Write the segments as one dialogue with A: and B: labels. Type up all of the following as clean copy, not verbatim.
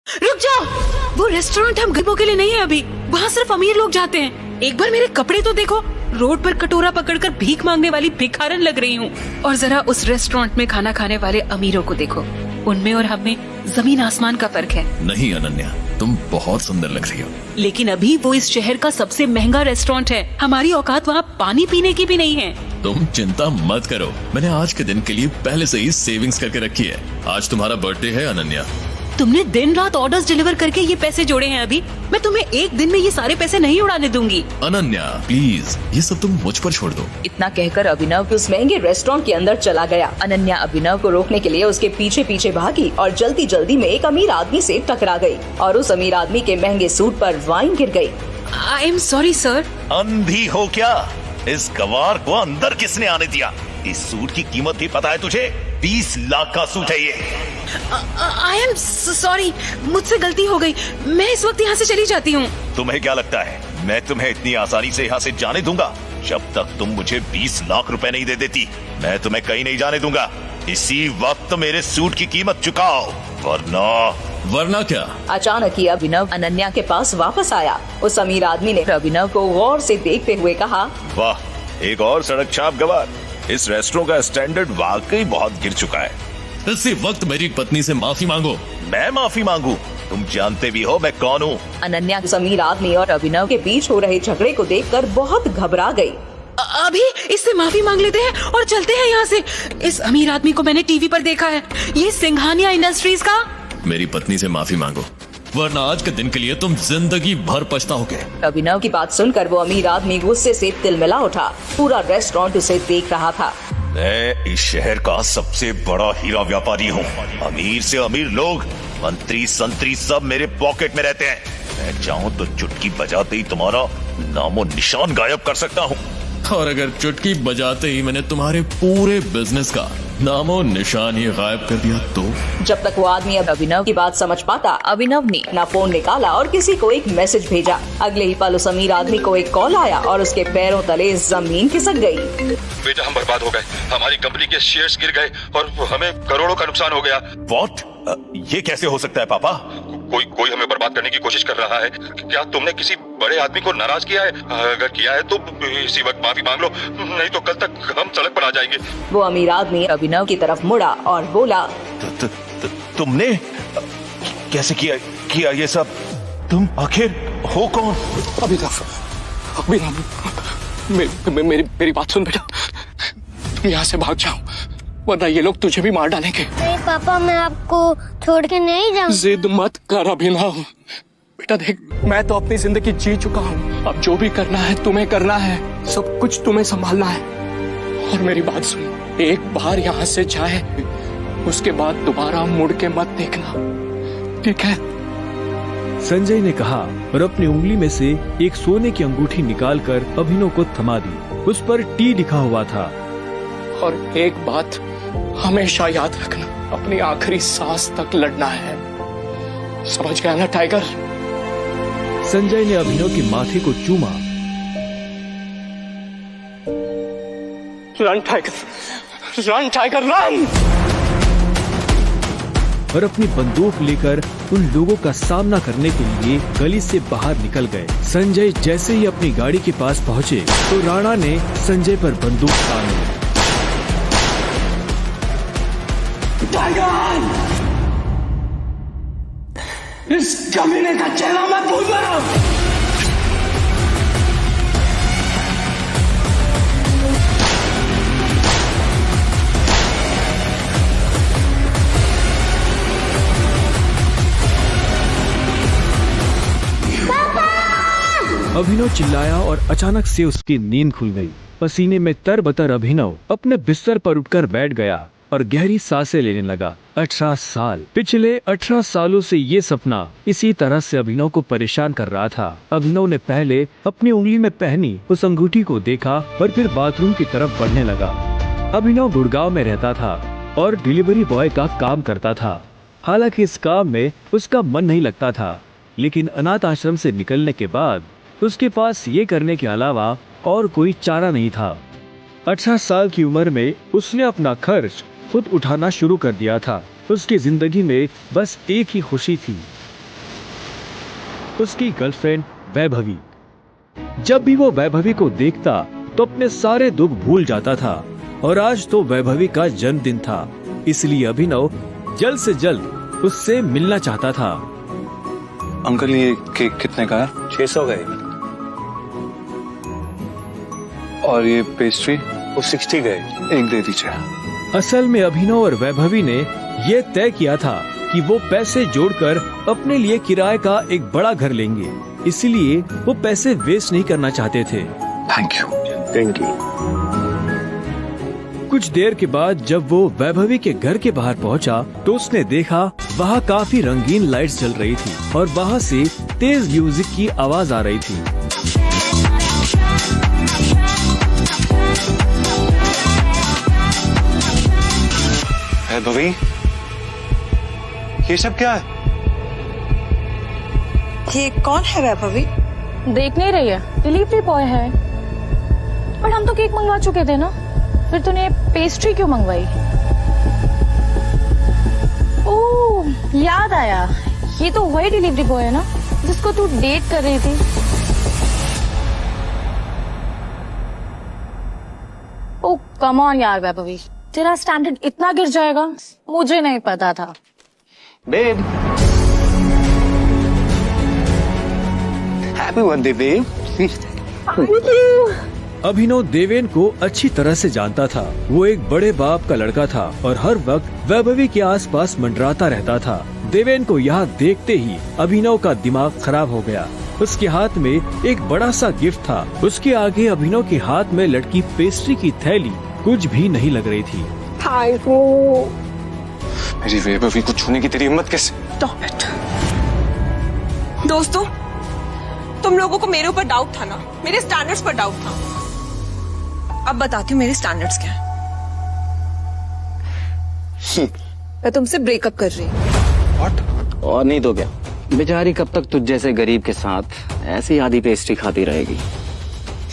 A: रुक जाओ, वो रेस्टोरेंट हम गरीबों के लिए नहीं है अभी, वहाँ सिर्फ अमीर लोग जाते हैं। एक बार मेरे कपड़े तो देखो, रोड पर कटोरा पकड़कर भीख मांगने वाली भिखारन लग रही हूँ। और जरा उस रेस्टोरेंट में खाना खाने वाले अमीरों को देखो, उनमें और हमें जमीन आसमान का फर्क है।
B: नहीं अनन्या, तुम बहुत सुंदर लग रही हो।
A: लेकिन अभी वो इस शहर का सबसे महंगा रेस्टोरेंट है, हमारी औकात वहाँ पानी पीने की भी नहीं है।
B: तुम चिंता मत करो, मैंने आज के दिन के लिए पहले से ही सेविंग्स करके रखी है। आज तुम्हारा बर्थडे है अनन्या।
A: तुमने दिन रात ऑर्डर्स डिलीवर करके ये पैसे जोड़े हैं अभी, मैं तुम्हें एक दिन में ये सारे पैसे नहीं उड़ाने दूंगी।
B: अनन्या प्लीज, ये सब तुम मुझ पर छोड़ दो।
C: इतना कहकर अभिनव उस महंगे रेस्टोरेंट के अंदर चला गया। अनन्या अभिनव को रोकने के लिए उसके पीछे पीछे भागी और जल्दी जल्दी में एक अमीर आदमी से टकरा गई और उस अमीर आदमी के महंगे सूट पर वाइन गिर गई।
A: I am sorry sir.
D: अंधी हो क्या? इस गवार को अंदर किसने आने दिया? इस सूट की कीमत भी पता है तुझे? 20 लाख का सूट है ये।
A: आई एम सॉरी, मुझसे गलती हो गई, मैं इस वक्त यहाँ से चली जाती हूँ।
D: तुम्हें क्या लगता है मैं तुम्हें इतनी आसानी से यहाँ से जाने दूंगा? जब तक तुम मुझे 20 लाख रुपए नहीं दे देती, मैं तुम्हें कहीं नहीं जाने दूंगा। इसी वक्त मेरे सूट की कीमत चुकाओ,
B: वरना क्या?
C: अचानक ही अभिनव अनन्या के पास वापस आया। उस अमीर आदमी ने अभिनव को गौर से देखते हुए कहा,
D: वाह, एक और सड़क छाप गवार। इस रेस्टोरेंट का स्टैंडर्ड वाकई बहुत गिर चुका है।
B: इसी वक्त मेरी पत्नी से माफी मांगो।
D: मैं माफी मांगू? तुम जानते भी हो मैं कौन हूँ।
C: अनन्या उस अमीर आदमी और अभिनव के बीच हो रहे झगड़े को देखकर बहुत घबरा गई।
A: अभी इससे माफी मांग लेते हैं और चलते हैं यहाँ से। इस अमीर आदमी को मैंने टीवी पर देखा है, ये सिंघानिया इंडस्ट्रीज का।
B: मेरी पत्नी से माफी मांगो, वरना आज के दिन के लिए तुम जिंदगी भर पछताओगे।
C: अभिनव की बात सुनकर वो अमीर आदमी गुस्से से तिलमिला उठा। पूरा रेस्टोरेंट उसे देख रहा था।
D: मैं इस शहर का सबसे बड़ा हीरा व्यापारी हूँ। अमीर से अमीर लोग, मंत्री संतरी सब मेरे पॉकेट में रहते हैं। मैं चाहूँ तो चुटकी बजाते ही तुम्हारा नामो निशान गायब कर सकता हूँ।
B: और अगर चुटकी बजाते ही मैंने तुम्हारे पूरे बिजनेस का नामो निशान ही गायब कर दिया तो?
C: जब तक वो आदमी अब अभिनव की बात समझ पाता, अभिनव ने अपना फोन निकाला और किसी को एक मैसेज भेजा। अगले ही पल उस अमीर आदमी को एक कॉल आया और उसके पैरों तले जमीन खिसक गई।
E: बेटा, हम बर्बाद हो गए, हमारी कंपनी के शेयर्स गिर गए और हमें करोड़ों का नुकसान हो गया।
D: What? ये कैसे हो सकता है पापा?
E: कोई हमें बर्बाद करने की कोशिश कर रहा है। क्या तुमने किसी बड़े आदमी को नाराज किया है? अगर किया है तो इसी वक्त माफी मांग लो, नहीं तो कल तक हम सड़क पर आ जाएंगे।
C: वो अमीर आदमी अभिनव की तरफ मुड़ा और बोला,
D: तुमने कैसे किया ये सब? तुम आखिर हो कौन?
F: मेरी बात सुन बेटा, तुम यहाँ से भाग जाओ, वरना ये लोग तुझे भी मार डालेंगे।
G: नहीं पापा, मैं आपको छोड़ के नहीं जाऊंगा।
F: जिद मत कर अभिनव। बेटा देख, मैं तो अपनी जिंदगी जी चुका हूँ, अब जो भी करना है तुम्हें करना है, सब कुछ तुम्हें संभालना है। और मेरी बात सुन, एक बार यहाँ से जाए, उसके बाद दोबारा मुड़ के मत देखना, ठीक है?
H: संजय ने कहा और अपनी उंगली में से एक सोने की अंगूठी निकालकर अभिनव को थमा दी। उस पर टी लिखा हुआ था।
F: और एक बात हमेशा याद रखना, अपनी आखिरी सांस तक लड़ना है, समझ गया ना टाइगर?
H: संजय ने अभिनव के माथे को चूमा।
F: Run tiger, run tiger run!
H: और अपनी बंदूक लेकर उन लोगों का सामना करने के लिए गली से बाहर निकल गए। संजय जैसे ही अपनी गाड़ी के पास पहुँचे तो राणा ने संजय पर बंदूक तान ली।
F: टाइगर! इस कमीने का चेहरा मत भूलना।
H: अभिनव चिल्लाया और अचानक से उसकी नींद खुल गई। पसीने में तरबतर अभिनव अपने बिस्तर पर उठकर बैठ गया और गहरी सांसें लेने लगा। 18 साल, पिछले 18 सालों से ये सपना इसी तरह से अभिनव को परेशान कर रहा था। अभिनव ने पहले अपनी उंगली में पहनी उस अंगूठी को देखा और फिर बाथरूम की तरफ बढ़ने लगा। अभिनव गुड़गांव में रहता था और डिलीवरी बॉय का काम करता था। हालांकि इस काम में उसका मन नहीं लगता था, लेकिन अनाथ आश्रम से निकलने के बाद उसके पास ये करने के अलावा और कोई चारा नहीं था। 18 साल की उम्र में उसने अपना खर्च खुद उठाना शुरू कर दिया था। उसकी जिंदगी में बस एक ही खुशी थी, उसकी गर्लफ्रेंड वैभवी। जब भी वो वैभवी को देखता तो अपने सारे दुख भूल जाता था और आज तो वैभवी का जन्मदिन था, इसलिए अभिनव जल्द से जल्द उससे मिलना चाहता था।
I: अंकल ये केक कितने का है?
F: 600 गए।
I: और ये पेस्ट्री?
F: वो 60 गए।
I: एक दे दीजिए।
H: असल में अभिनव और वैभवी ने ये तय किया था कि वो पैसे जोड़कर अपने लिए किराए का एक बड़ा घर लेंगे, इसलिए वो पैसे वेस्ट नहीं करना चाहते थे।
I: Thank you.
F: Thank you.
H: कुछ देर के बाद जब वो वैभवी के घर के बाहर पहुंचा तो उसने देखा वहाँ काफी रंगीन लाइट्स जल रही थी और वहाँ से तेज म्यूजिक की आवाज आ रही थी।
I: वैभवी, ये सब क्या है?
J: ये कौन है वैभवी?
K: देख नहीं रही है, डिलीवरी बॉय है। पर हम तो केक मंगवा चुके थे ना, फिर तूने पेस्ट्री क्यों मंगवाई? ओह, याद आया, ये तो वही डिलीवरी बॉय है ना जिसको तू डेट कर रही थी। ओह कम ऑन यार वैभवी, तेरा स्टैंडर्ड इतना गिर जाएगा मुझे नहीं पता था।
F: Babe, happy birthday babe.
H: Abhinav Deven को अच्छी तरह से जानता था। वो एक बड़े बाप का लड़का था और हर वक्त वैभवी के आसपास मंडराता रहता था। देवेन को यहाँ देखते ही अभिनव का दिमाग खराब हो गया। उसके हाथ में एक बड़ा सा गिफ्ट था, उसके आगे अभिनव के हाथ में लटकी पेस्ट्री की थैली कुछ भी नहीं लग रही थी।
I: मेरी वैभवी को छूने की तेरी हिम्मत कैसे?
J: Stop it. दोस्तों, तुम लोगों को मेरे ऊपर डाउट था ना, मेरे स्टैंडर्ड्स पर डाउट था। अब बताती हूँ मेरे स्टैंडर्ड्स क्या है। मैं तुमसे ब्रेकअप कर रही हूँ।
L: और नहीं तो क्या, बेचारी कब तक तुझ जैसे गरीब के साथ ऐसी आधी पेस्ट्री खाती रहेगी।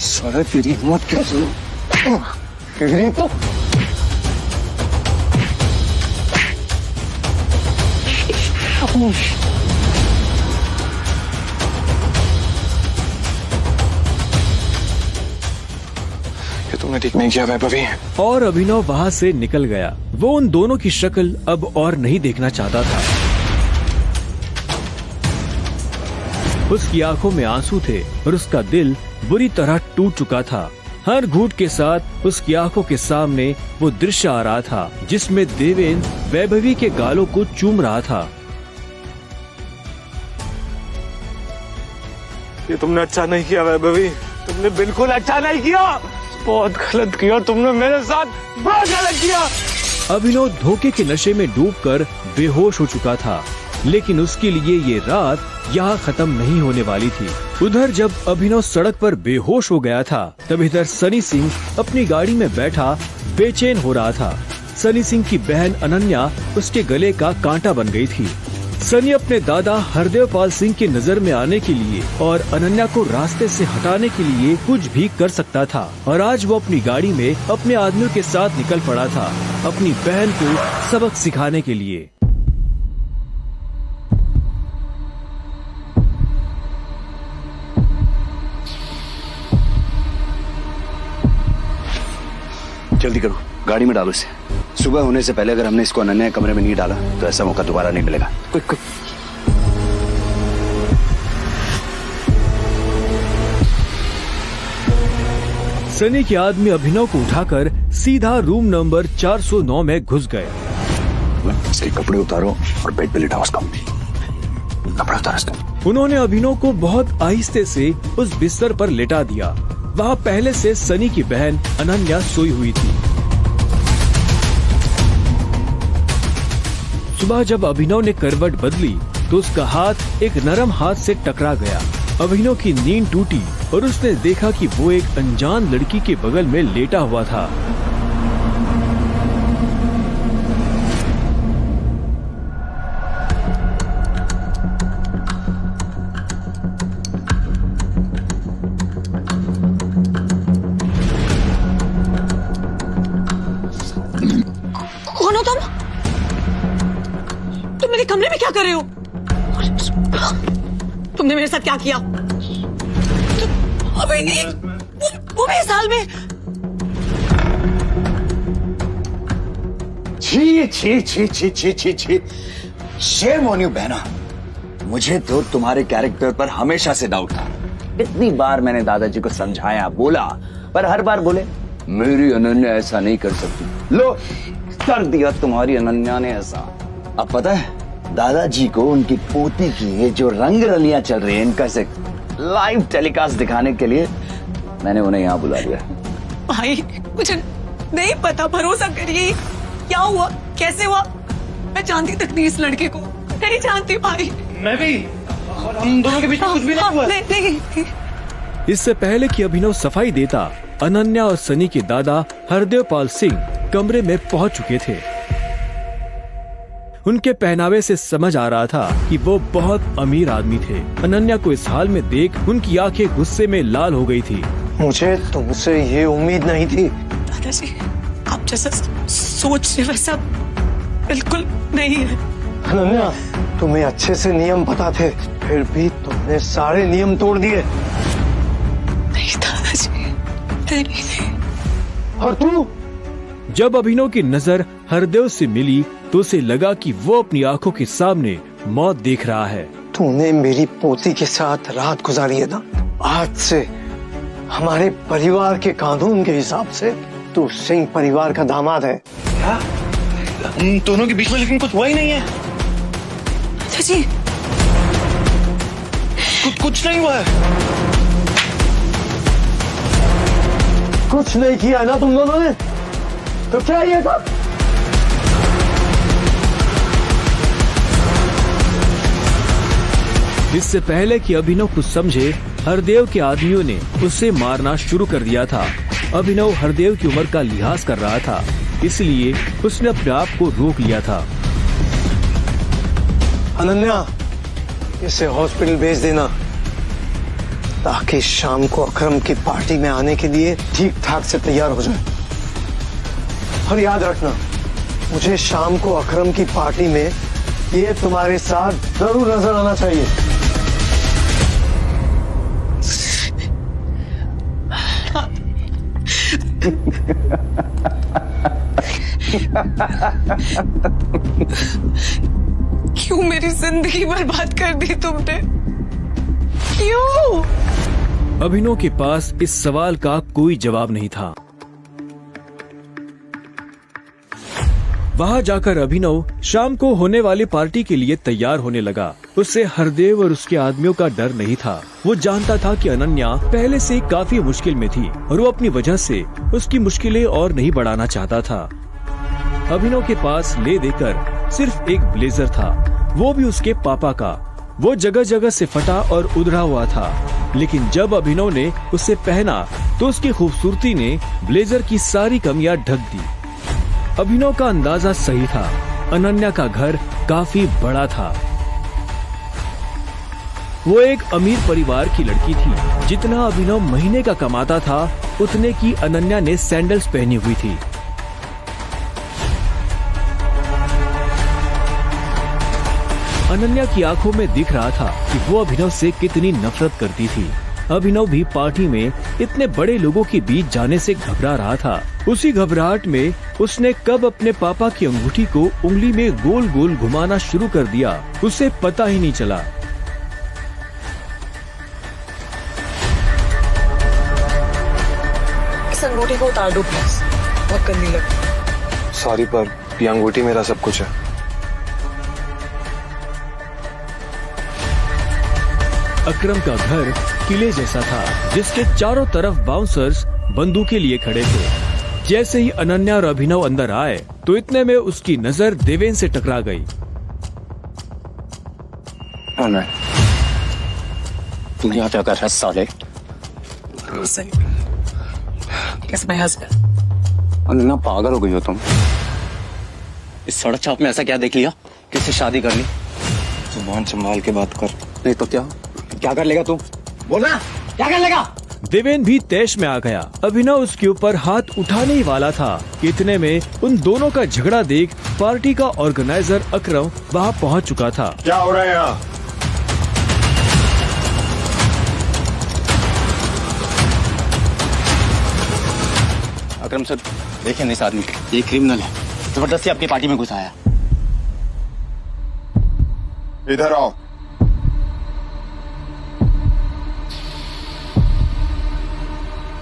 I: साला तेरी हिम्मत कैसे? तो ये तुमने ठीक नहीं किया वैभवी।
H: और अभिनव वहाँ से निकल गया। वो उन दोनों की शक्ल अब और नहीं देखना चाहता था। उसकी आंखों में आंसू थे और उसका दिल बुरी तरह टूट चुका था। हर घूंट के साथ उसकी आंखों के सामने वो दृश्य आ रहा था जिसमें देवेन वैभवी के गालों को चूम रहा था।
I: ये तुमने अच्छा नहीं किया वैभवी, तुमने बिल्कुल अच्छा नहीं किया। बहुत गलत किया तुमने मेरे साथ, बहुत गलत किया।
H: अभिनव धोखे के नशे में डूबकर बेहोश हो चुका था, लेकिन उसके लिए ये रात यहाँ खत्म नहीं होने वाली थी। उधर जब अभिनव सड़क पर बेहोश हो गया था, तब इधर सनी सिंह अपनी गाड़ी में बैठा बेचैन हो रहा था। सनी सिंह की बहन अनन्या उसके गले का कांटा बन गई थी। सनी अपने दादा हरदेव पाल सिंह की नजर में आने के लिए और अनन्या को रास्ते से हटाने के लिए कुछ भी कर सकता था, और आज वो अपनी गाड़ी में अपने आदमियों के साथ निकल पड़ा था अपनी बहन को सबक सिखाने के लिए।
L: जल्दी करो, गाड़ी में डालो इसे। सुबह होने से पहले अगर हमने इसको अनन्या के कमरे में नहीं डाला तो ऐसा मौका दोबारा नहीं मिलेगा। Quick quick.
H: सनी के आदमी अभिनव को उठाकर सीधा रूम नंबर 409 में घुस गए।
L: इसके कपड़े उतारो और बेड पे लिटाओ उसको। कपड़े उतारो इसका।
H: उन्होंने अभिनव को बहुत आहिस्ते से उस बिस्तर पर लेटा दिया। वहाँ पहले से सनी की बहन अनन्या सोई हुई थी। सुबह जब अभिनव ने करवट बदली तो उसका हाथ एक नरम हाथ से टकरा गया। अभिनव की नींद टूटी और उसने देखा कि वो एक अनजान लड़की के बगल में लेटा हुआ था।
J: कौन हो तुम मेरे कमरे में क्या कर रहे हो? तुमने मेरे साथ क्या किया? अबे नहीं, वो भी इस हाल में।
L: छी छी छी छी छी छी छी, शेम ऑन यू बहना। मुझे तो तुम्हारे कैरेक्टर पर हमेशा से डाउट था। इतनी बार मैंने दादाजी को समझाया, बोला, पर हर बार बोले मेरी अनन्या ऐसा नहीं कर सकती। लो, कर दिया तुम्हारी अनन्या ने ऐसा। अब पता है दादाजी को उनकी पोती की ये जो रंग रलियां चल रही है, इनका से लाइव टेलीकास्ट दिखाने के लिए मैंने उन्हें यहाँ बुला लिया।
J: भाई मुझे नहीं पता, भरोसा करिए। क्या हुआ, कैसे हुआ? मैं जानती तक नहीं इस लड़के को, नहीं जानती भाई।
I: मैं भी, हम दोनों के बीच में कुछ भी नहीं हुआ।
J: नहीं।
H: इससे पहले कि अभिनव सफाई देता, अनन्या और सनी के दादा हरदेव पाल सिंह कमरे में पहुंच चुके थे। उनके पहनावे से समझ आ रहा था कि वो बहुत अमीर आदमी थे। अनन्या को इस हाल में देख उनकी आंखें गुस्से में लाल हो गई थी।
I: मुझे तुमसे ये उम्मीद नहीं थी।
J: दादाजी, आप जैसा सोच रहे वैसा बिल्कुल नहीं है।
I: अनन्या, तुम्हें अच्छे से नियम पता थे, फिर भी तुमने सारे नियम तोड़ दिए।
J: नहीं दादाजी, नहीं।
I: और तू?
H: जब अभिनव की नजर हरदेव से मिली तो उसे लगा कि वो अपनी आंखों के सामने मौत देख रहा है।
I: तूने मेरी पोती के साथ रात गुजारी है ना, आज से हमारे परिवार के कानून के हिसाब से तू सिंह परिवार का दामाद है। क्या? हम दोनों के बीच में लेकिन कुछ हुआ ही नहीं है।
J: दादाजी,
I: कुछ नहीं हुआ है। कुछ नहीं किया ना तुम दोनों ने, तो क्या ये सब?
H: इससे पहले कि अभिनव कुछ समझे, हरदेव के आदमियों ने उसे मारना शुरू कर दिया था। अभिनव हरदेव की उम्र का लिहाज कर रहा था, इसलिए उसने अपने आप को रोक लिया था।
I: अनन्या, इसे हॉस्पिटल भेज देना ताकि शाम को अकरम की पार्टी में आने के लिए ठीक ठाक से तैयार हो जाए। और याद रखना, मुझे शाम को अकरम की पार्टी में ये तुम्हारे साथ जरूर नजर आना चाहिए।
J: क्यों मेरी जिंदगी बर्बाद कर दी तुमने? क्यों?
H: अभिनव के पास इस सवाल का कोई जवाब नहीं था। वहां जाकर अभिनव शाम को होने वाली पार्टी के लिए तैयार होने लगा। उससे हरदेव और उसके आदमियों का डर नहीं था। वो जानता था कि अनन्या पहले से काफी मुश्किल में थी और वो अपनी वजह से उसकी मुश्किलें और नहीं बढ़ाना चाहता था। अभिनव के पास ले देकर सिर्फ एक ब्लेजर था, वो भी उसके पापा का। वो जगह जगह से फटा और उधड़ा हुआ था, लेकिन जब अभिनव ने उसे पहना तो उसकी खूबसूरती ने ब्लेजर की सारी कमियां ढक दी। अभिनव का अंदाजा सही था, अनन्या का घर काफी बड़ा था। वो एक अमीर परिवार की लड़की थी। जितना अभिनव महीने का कमाता था, उतने की अनन्या ने सैंडल्स पहनी हुई थी। अनन्या की आंखों में दिख रहा था कि वो अभिनव से कितनी नफरत करती थी। अभिनव भी पार्टी में इतने बड़े लोगों के बीच जाने से घबरा रहा था। उसी घबराहट में उसने कब अपने पापा की अंगूठी को उंगली में गोल गोल घुमाना शुरू कर दिया, उसे पता ही नहीं चला।
J: इस अंगूठी को उतार दो प्लीज, बहुत गंदी लग।
I: सॉरी, पर ये अंगूठी मेरा सब कुछ है।
H: अकरम का घर किले जैसा था, जिसके चारों तरफ बाउंसर्स बंदूकें लिए खड़े थे। जैसे ही अनन्या और अभिनव अंदर आए तो इतने में उसकी नजर देवेन से टकरा गई।
F: तुम यहाँ क्या कर रहा है साले?
J: कैसे मैं हंसकर?
F: अनन्या, पागल हो गई हो तुम? इस सड़क छाप में ऐसा क्या देख लिया किससे शादी कर ली?
I: जुबान संभाल के बात कर,
F: नहीं तो क्या कर लेगा तू? बोलना, क्या कर लेगा?
H: देवेन भी तैश में आ गया। अभिनव उसके ऊपर हाथ उठाने ही वाला था। इतने में उन दोनों का झगड़ा देख पार्टी का ऑर्गेनाइजर अकरम वहाँ पहुँच चुका था।
I: क्या हो रहा है यहाँ?
F: अकरम सर, देखें इस आदमी को, ये क्रिमिनल है, जबरदस्ती आपकी पार्टी में घुसाया।
E: इधर आओ।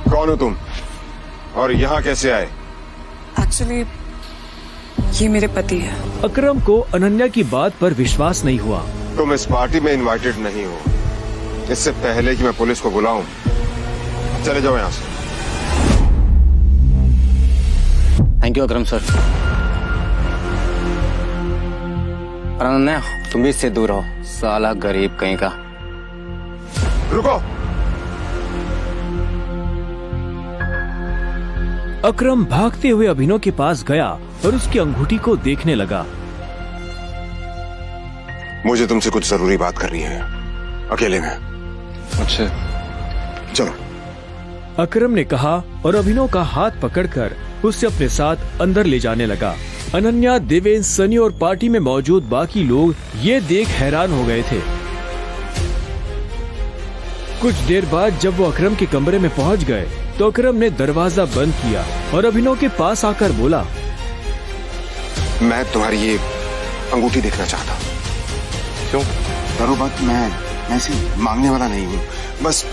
E: कौन हो तुम और यहाँ कैसे आए?
J: एक्चुअली ये मेरे पति है।
H: अकरम को अनन्या की बात पर विश्वास नहीं हुआ।
E: तुम इस पार्टी में इनवाइटेड नहीं हो। इससे पहले कि मैं पुलिस को बुलाऊं, चले जाओ यहाँ से।
F: Thank you Akram sir. और अनन्या, तुम भी इससे दूर हो, साला गरीब कहीं का।
E: रुको।
H: अकरम भागते हुए अभिनव के पास गया और उसकी अंगूठी को देखने लगा।
E: मुझे तुमसे कुछ जरूरी बात करनी है, अकेले में।
F: अच्छा
E: चलो।
H: अकरम ने कहा और अभिनव का हाथ पकड़कर उसे अपने साथ अंदर ले जाने लगा। अनन्या, देवेंद्र, सनी और पार्टी में मौजूद बाकी लोग ये देख हैरान हो गए थे। कुछ देर बाद जब वो अकरम के कमरे में पहुंच गए तो अकरम ने दरवाजा बंद किया और अभिनव के पास आकर बोला,
E: मैं तुम्हारी ये अंगूठी देखना चाहता हूँ।
F: क्यों?
E: करो बात, मैं ऐसे मांगने वाला नहीं हूँ, बस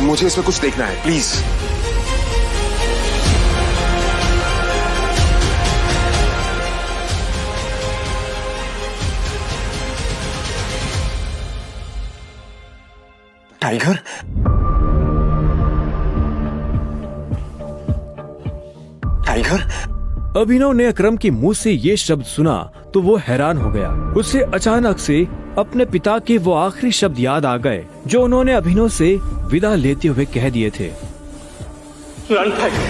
E: मुझे इसमें कुछ देखना है, प्लीज।
I: टाइगर? टाइगर?
H: अभिनव ने अकरम के मुंह से ये शब्द सुना तो वो हैरान हो गया। उसे अचानक से अपने पिता के वो आखिरी शब्द याद आ गए जो उन्होंने अभिनव से विदा लेते हुए कह दिए थे।
F: Run tiger,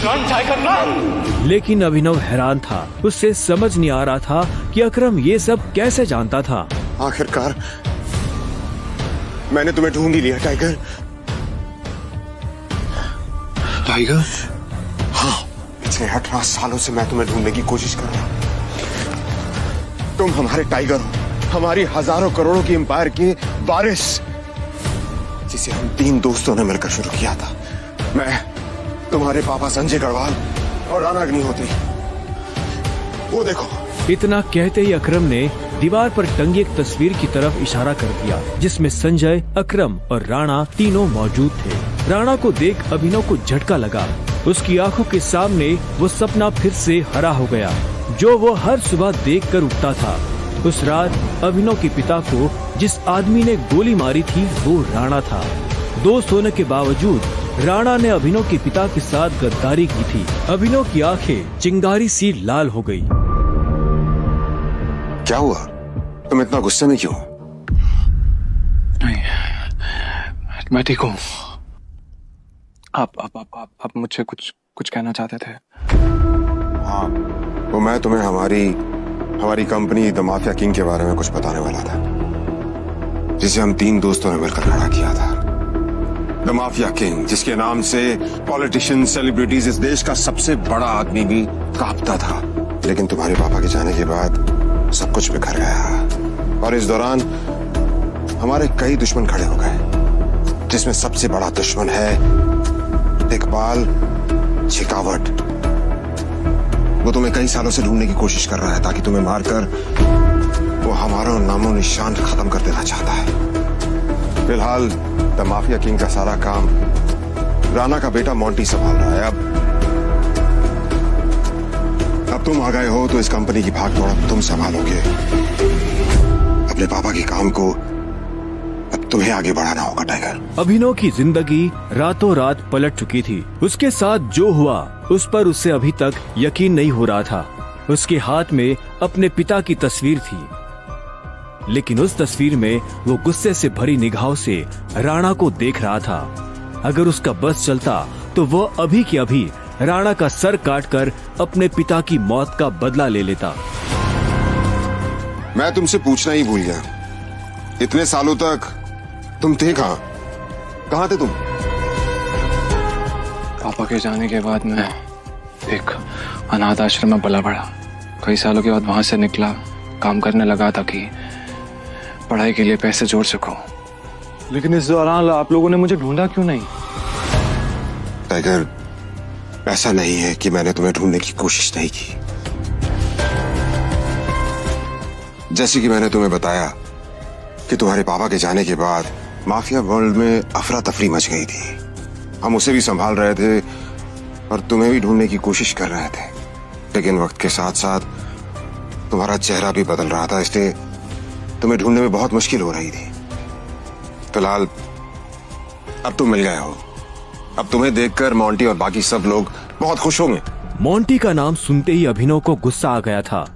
F: run tiger run.
H: लेकिन अभिनव हैरान था, उससे समझ नहीं आ रहा था कि अकरम ये सब कैसे जानता था।
E: आखिरकार मैंने तुम्हें ढूंढ ही लिया टाइगर। टाइगर? हाँ, पिछले 18 सालों से मैं तुम्हें ढूंढने की कोशिश कर रहा हूं। तुम हमारे टाइगर हो, हमारी हजारों करोड़ों की एम्पायर के वारिस, जिसे हम 3 दोस्तों ने मिलकर शुरू किया था। मैं, तुम्हारे पापा संजय गढ़वाल और राणा अग्निहोत्री। वो देखो।
H: इतना कहते ही अकरम ने दीवार पर टंगी एक तस्वीर की तरफ इशारा कर दिया जिसमें संजय, अकरम और राणा तीनों मौजूद थे। राणा को देख अभिनव को झटका लगा। उसकी आंखों के सामने वो सपना फिर से हरा हो गया जो वो हर सुबह देखकर उठता था। उस रात अभिनव के पिता को जिस आदमी ने गोली मारी थी वो राणा था। दोस्त होने के बावजूद राणा ने अभिनव के पिता के साथ गद्दारी की थी। अभिनव की आंखें चिंगारी सी लाल हो गई।
E: क्या हुआ? तुम इतना गुस्से में क्यों?
F: नहीं, मैं ठीक हूँ। आप मुझसे कुछ कहना चाहते थे?
E: हाँ, तो मैं तुम्हें हमारी कंपनी द माफिया किंग के बारे में कुछ बताने वाला था, जिसे हम 3 दोस्तों ने मिलकर खड़ा किया था। द माफिया किंग, जिसके नाम से पॉलिटिशियन, सेलिब्रिटीज, इस देश का सबसे बड़ा आदमी भी कांपता था। लेकिन तुम्हारे पापा के जाने के बाद सब कुछ बिखर गया और इस दौरान हमारे कई दुश्मन खड़े हो गए, जिसमें सबसे बड़ा दुश्मन है इकबाल शेखावत। वो तुम्हें कई सालों से ढूंढने की कोशिश कर रहा है ताकि तुम्हें मारकर वो हमारा नामो निशान खत्म कर देना चाहता है। फिलहाल द माफिया किंग का सारा काम राणा का बेटा मोंटी संभाल रहा है। अब तुम आ गए हो तो इस कंपनी की भाग दौड़ तुम संभालोगे। अपने पापा के काम को अब तुम्हें आगे बढ़ाना होगा टाइगर।
H: अभिनव की जिंदगी रातों रात पलट चुकी थी। उसके साथ जो हुआ उस पर उसे अभी तक यकीन नहीं हो रहा था। उसके हाथ में अपने पिता की तस्वीर थी, लेकिन उस तस्वीर में वो गुस्से से भरी निगाहों से राणा को देख रहा था। अगर उसका बस चलता तो वो अभी की अभी राणा का सर काटकर अपने पिता की मौत का बदला ले लेता।
E: मैं तुमसे पूछना ही भूल गया, इतने सालों तक तुम थे कहाँ थे तुम?
F: पापा के जाने के बाद मैं एक अनाथ आश्रम में पला बढ़ा। कई सालों के बाद वहां से निकला, काम करने लगा ताकि पढ़ाई के लिए पैसे जोड़ सकूं। लेकिन इस दौरान आप लोगों ने मुझे ढूंढा क्यों नहीं?
E: टाइगर, ऐसा नहीं है कि मैंने तुम्हें ढूंढने की कोशिश नहीं की। जैसे कि मैंने तुम्हें बताया कि तुम्हारे पापा के जाने के बाद माफिया वर्ल्ड में अफरा तफरी मच गई थी। हम उसे भी संभाल रहे थे और तुम्हें भी ढूंढने की कोशिश कर रहे थे, लेकिन वक्त के साथ साथ तुम्हारा चेहरा भी बदल रहा था, इसलिए तुम्हें ढूंढने में बहुत मुश्किल हो रही थी। फिलहाल अब तुम मिल गए हो। अब तुम्हें देखकर मोंटी और बाकी सब लोग बहुत खुश होंगे।
H: मोंटी का नाम सुनते ही अभिनव को गुस्सा आ गया था।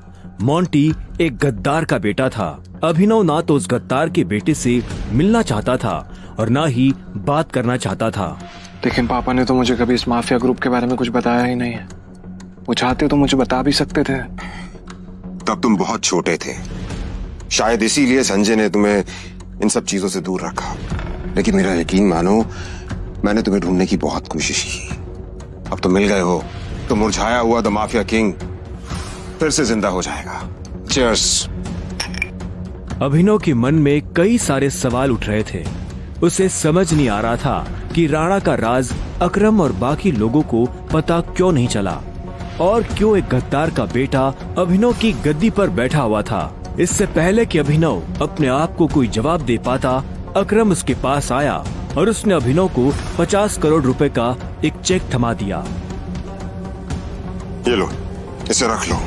H: मोंटी एक गद्दार का बेटा था। अभिनव ना तो उस गद्दार के बेटे से मिलना चाहता था और ना ही बात करना चाहता था।
F: लेकिन पापा ने तो मुझे कभी इस माफिया ग्रुप के बारे में कुछ बताया ही नहीं है। वो चाहते तो मुझे बता भी सकते थे।
E: तब तुम बहुत छोटे थे, शायद इसीलिए संजय ने तुम्हें इन सब चीजों से दूर रखा। लेकिन मेरा यकीन मानो, मैंने तुम्हें ढूंढने की बहुत कोशिश की। अब तुम मिल गए हो तो मुरझाया हुआ द माफिया किंग फिर से जिंदा हो जाएगा। चीयर्स।
H: अभिनव के मन में कई सारे सवाल उठ रहे थे। उसे समझ नहीं आ रहा था कि राणा का राज अकरम और बाकी लोगों को पता क्यों नहीं चला और क्यों एक गद्दार का बेटा अभिनव की गद्दी पर बैठा हुआ था। इससे पहले कि अभिनव अपने आप को कोई जवाब दे पाता, अकरम उसके पास आया और उसने अभिनव को 50 करोड़ रुपए का एक चेक थमा दिया।
E: ये लो, इसे रख लो।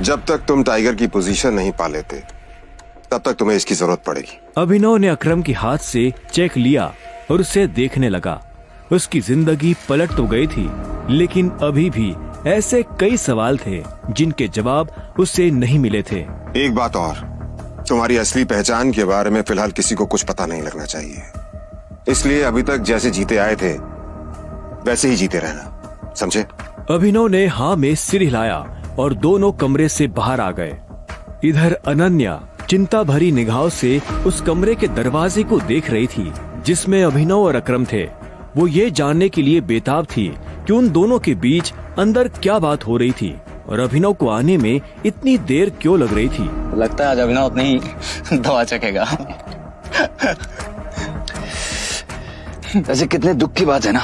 E: जब तक तुम टाइगर की पोजीशन नहीं पा लेते तब तक तुम्हें इसकी जरूरत पड़ेगी।
H: अभिनव ने अकरम के हाथ से चेक लिया और उसे देखने लगा। उसकी जिंदगी पलट तो गई थी, लेकिन अभी भी ऐसे कई सवाल थे जिनके जवाब उसे नहीं मिले थे।
E: एक बात और, तुम्हारी असली पहचान के बारे में फिलहाल किसी को कुछ पता नहीं लगना चाहिए। इसलिए अभी तक जैसे जीते आए थे वैसे ही जीते रहना, समझे?
H: अभिनव ने हाँ में सिर हिलाया और दोनों कमरे से बाहर आ गए। इधर अनन्या चिंता भरी निगाहों से उस कमरे के दरवाजे को देख रही थी जिसमें अभिनव और अकरम थे। वो ये जानने के लिए बेताब थी कि उन दोनों के बीच अंदर क्या बात हो रही थी और अभिनव को आने में इतनी देर क्यों लग रही थी।
L: लगता है आज अभिनव अपनी दवा चखेगा। ऐसे कितने दुख की बात है ना,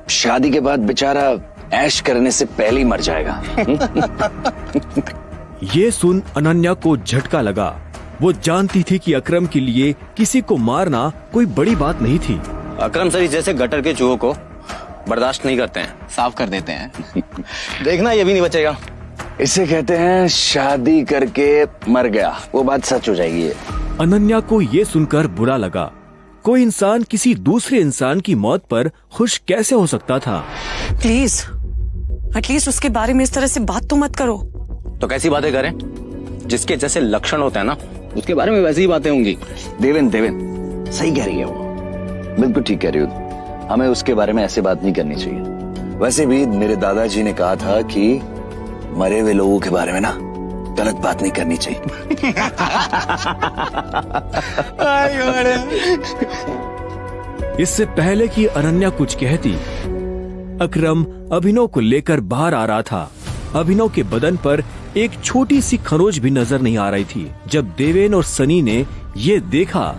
L: शादी के बाद बेचारा ऐश करने से पहले ही मर जाएगा।
H: ये सुन अनन्या को झटका लगा। वो जानती थी कि अकरम के लिए किसी को मारना कोई बड़ी बात नहीं थी।
L: अकरम सर जैसे गटर के चूहों को बर्दाश्त नहीं करते हैं, साफ कर देते हैं। देखना ये भी नहीं बचेगा। इसे कहते हैं शादी करके मर गया, वो बात सच हो जाएगी। ये
H: अनन्या को ये सुनकर बुरा लगा। कोई इंसान किसी दूसरे इंसान की मौत पर खुश कैसे हो सकता था?
J: प्लीज एटलीस्ट उसके बारे में इस तरह से बात तो मत करो।
L: तो कैसी बातें करें? जिसके जैसे लक्षण होते हैं ना, उसके बारे में वैसी ही बातें होंगी। देवेन सही कह रही है वो, बिल्कुल ठीक कह रही हो। हमें उसके बारे में ऐसे बात नहीं करनी चाहिए। वैसे भी मेरे दादाजी ने कहा था कि मरे हुए लोगों के बारे में ना गलत बात नहीं करनी चाहिए।
H: इससे पहले कि अनन्या कुछ कहती, अकरम अभिनव को लेकर बाहर आ रहा था। अभिनव के बदन पर एक छोटी सी खरोच भी नजर नहीं आ रही थी। जब देवेन और सनी ने ये देखा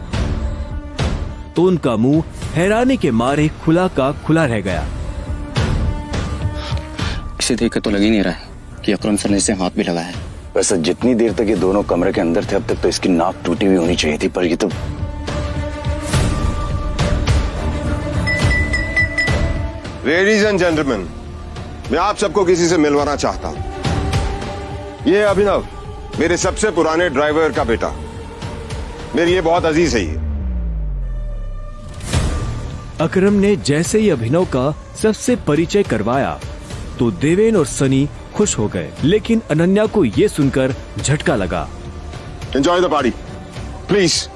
H: तो उनका मुंह हैरानी के मारे खुला का खुला रह गया।
L: इसे देखकर तो लग ही नहीं रहा है कि अकरम सर ने इसे हाथ भी लगाया है। वैसे जितनी देर तक ये दोनों कमरे के अंदर थे, अब तक तो इसकी नाक टूटी हुई होनी चाहिए थी, पर ये तो
E: लेडीज एंड जेंटलमैन, मैं आप सबको किसी से मिलवाना चाहता हूं। ये अभिनव, मेरे सबसे पुराने ड्राइवर का बेटा, मेरी ये बहुत अजीज है। ये
H: अकरम ने जैसे ही अभिनव का सबसे परिचय करवाया तो देवेन और सनी खुश हो गए, लेकिन अनन्या को ये सुनकर झटका लगा।
E: Enjoy the party please.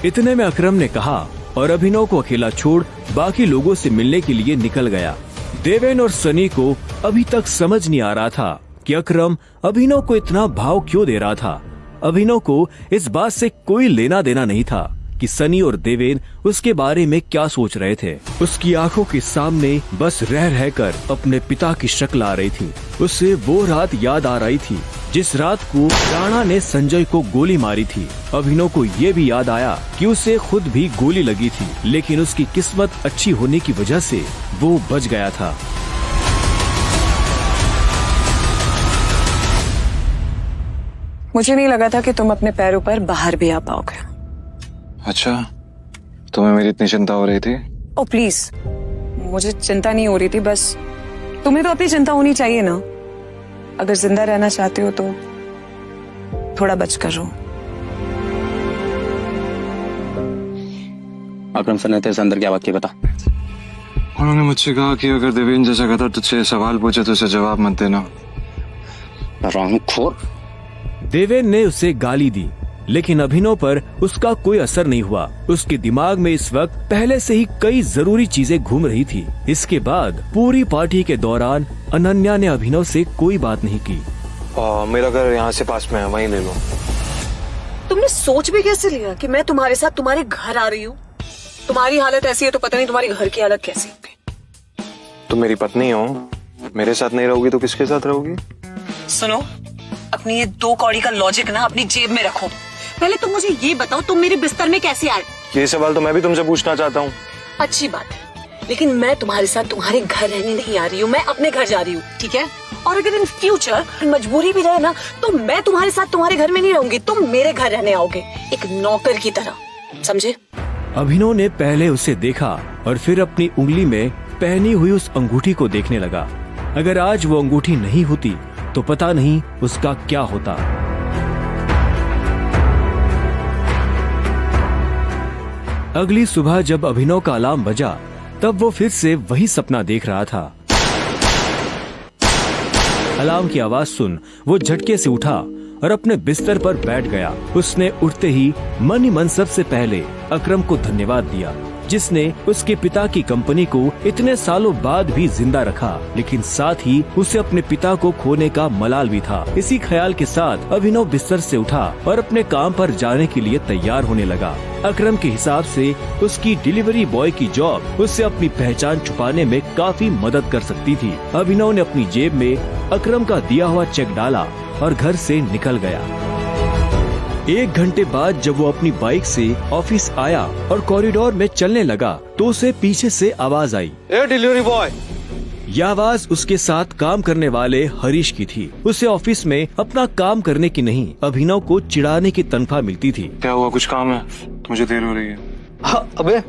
H: इतने में अकरम ने कहा और अभिनव को अकेला छोड़ बाकी लोगों से मिलने के लिए निकल गया। देवेन और सनी को अभी तक समझ नहीं आ रहा था कि अकरम अभिनव को इतना भाव क्यों दे रहा था। अभिनव को इस बात से कोई लेना देना नहीं था कि सनी और देवेन उसके बारे में क्या सोच रहे थे। उसकी आंखों के सामने बस रह रहकर अपने पिता की शक्ल आ रही थी। उसे वो रात याद आ रही थी जिस रात को राणा ने संजय को गोली मारी थी। अभिनव को ये भी याद आया कि उसे खुद भी गोली लगी थी, लेकिन उसकी किस्मत अच्छी होने की वजह से वो बच गया था।
J: मुझे नहीं लगा था कि तुम अपने पैरों पर बाहर भी आ पाओगे।
E: अच्छा, तुम्हें मेरी इतनी चिंता हो रही थी?
J: ओ प्लीज, मुझे चिंता नहीं हो रही थी, बस तुम्हें तो अपनी चिंता होनी चाहिए ना। अगर जिंदा रहना चाहते हो तो थोड़ा बच कर रहो।
L: अकरम सर ने तेरे से अंदर क्या बात की, बता।
E: उन्होंने मुझसे कहा कि अगर देवेंद्र जैसा कहता तुझसे सवाल पूछे तो उसे जवाब मत देना।
L: रानूखोर।
H: देवेंद्र ने उसे गाली दी, लेकिन अभिनव पर उसका कोई असर नहीं हुआ। उसके दिमाग में इस वक्त पहले से ही कई जरूरी चीजें घूम रही थी। इसके बाद पूरी पार्टी के दौरान अनन्या ने अभिनव से कोई बात नहीं की।
E: मेरा घर यहाँ से पास में है, वहीं ले लो।
J: तुमने सोच भी कैसे लिया कि मैं तुम्हारे साथ तुम्हारे घर आ रही हूँ? तुम्हारी हालत ऐसी है तो पता नहीं तुम्हारे घर की हालत कैसी होगी।
E: तुम मेरी पत्नी हो, मेरे साथ नहीं रहोगी तो किसके साथ रहोगी?
J: सुनो, अपनी ये 2 कौड़ी का लॉजिक ना अपनी जेब में रखो। पहले तुम मुझे ये बताओ, तुम मेरे बिस्तर में कैसे आए?
E: ये सवाल तो मैं भी तुमसे पूछना चाहता हूँ।
J: अच्छी बात है, लेकिन मैं तुम्हारे साथ तुम्हारे घर रहने नहीं आ रही हूँ, मैं अपने घर जा रही हूँ, ठीक है? और अगर इन फ्यूचर मजबूरी भी रहे ना, तो मैं तुम्हारे साथ तुम्हारे घर में नहीं रहूंगी, तुम मेरे घर रहने आओगे एक नौकर की तरह, समझे?
H: अभिनव ने पहले उसे देखा और फिर अपनी उंगली में पहनी हुई उस अंगूठी को देखने लगा। अगर आज वो अंगूठी नहीं होती तो पता नहीं उसका क्या होता। अगली सुबह जब अभिनव का अलार्म बजा, तब वो फिर से वही सपना देख रहा था। अलार्म की आवाज सुन वो झटके से उठा और अपने बिस्तर पर बैठ गया। उसने उठते ही मन ही मन सबसे पहले अकरम को धन्यवाद दिया, जिसने उसके पिता की कंपनी को इतने सालों बाद भी जिंदा रखा, लेकिन साथ ही उसे अपने पिता को खोने का मलाल भी था। इसी ख्याल के साथ अभिनव बिस्तर से उठा और अपने काम पर जाने के लिए तैयार होने लगा। अकरम के हिसाब से उसकी डिलीवरी बॉय की जॉब उससे अपनी पहचान छुपाने में काफी मदद कर सकती थी। अभिनव ने अपनी जेब में अकरम का दिया हुआ चेक डाला और घर से निकल गया। 1 घंटे बाद जब वो अपनी बाइक से ऑफिस आया और कॉरिडोर में चलने लगा, तो उसे पीछे से आवाज आई,
I: ए डिलीवरी बॉय।
H: यह आवाज उसके साथ काम करने वाले हरीश की थी। उसे ऑफिस में अपना काम करने की नहीं, अभिनव को चिढ़ाने की तनख्वाह मिलती थी।
E: क्या हुआ, कुछ काम है? मुझे देर हो रही है।
I: हाँ, अबे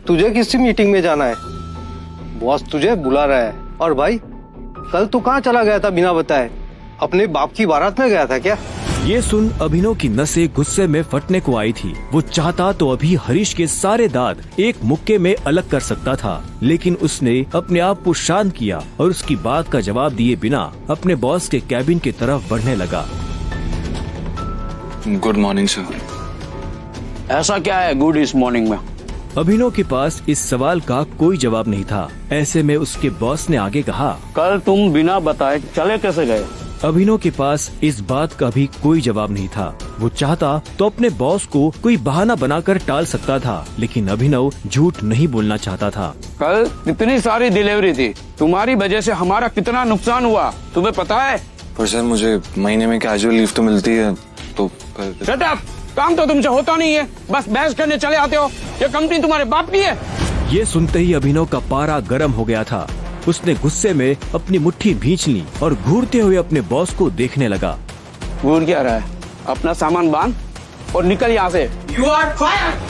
I: तुझे किसी मीटिंग में जाना है, बॉस तुझे बुला रहा है। और भाई, कल तू कहाँ चला गया था बिना बताए? अपने बाप की बारात में गया था क्या?
H: ये सुन अभिनव की नसें गुस्से में फटने को आई थी। वो चाहता तो अभी हरीश के सारे दांत एक मुक्के में अलग कर सकता था, लेकिन उसने अपने आप को शांत किया और उसकी बात का जवाब दिए बिना अपने बॉस के कैबिन की तरफ बढ़ने लगा।
E: Good morning sir.
L: ऐसा क्या है गुड इस मॉर्निंग में?
H: अभिनव के पास इस सवाल का कोई जवाब नहीं था। ऐसे में उसके बॉस ने आगे कहा,
L: कल तुम बिना बताए चले कैसे गए?
H: अभिनव के पास इस बात का भी कोई जवाब नहीं था। वो चाहता तो अपने बॉस को कोई बहाना बनाकर टाल सकता था, लेकिन अभिनव झूठ नहीं बोलना चाहता था।
M: कल इतनी सारी डिलीवरी थी, तुम्हारी वजह से हमारा कितना नुकसान हुआ तुम्हें पता है?
E: पर सर मुझे महीने में कैजुअल लीव तो मिलती है, तो
M: शट अप! काम तो तुमसे होता नहीं है, बस बहस करने चले आते हो। ये कंपनी तुम्हारे बाप की है।
H: ये सुनते ही अभिनव का पारा गर्म हो गया था। उसने गुस्से में अपनी मुट्ठी भींच ली और घूरते हुए अपने बॉस को देखने लगा।
M: घूर क्या रहा है? अपना सामान बांध और निकल यहाँ से। You are fired!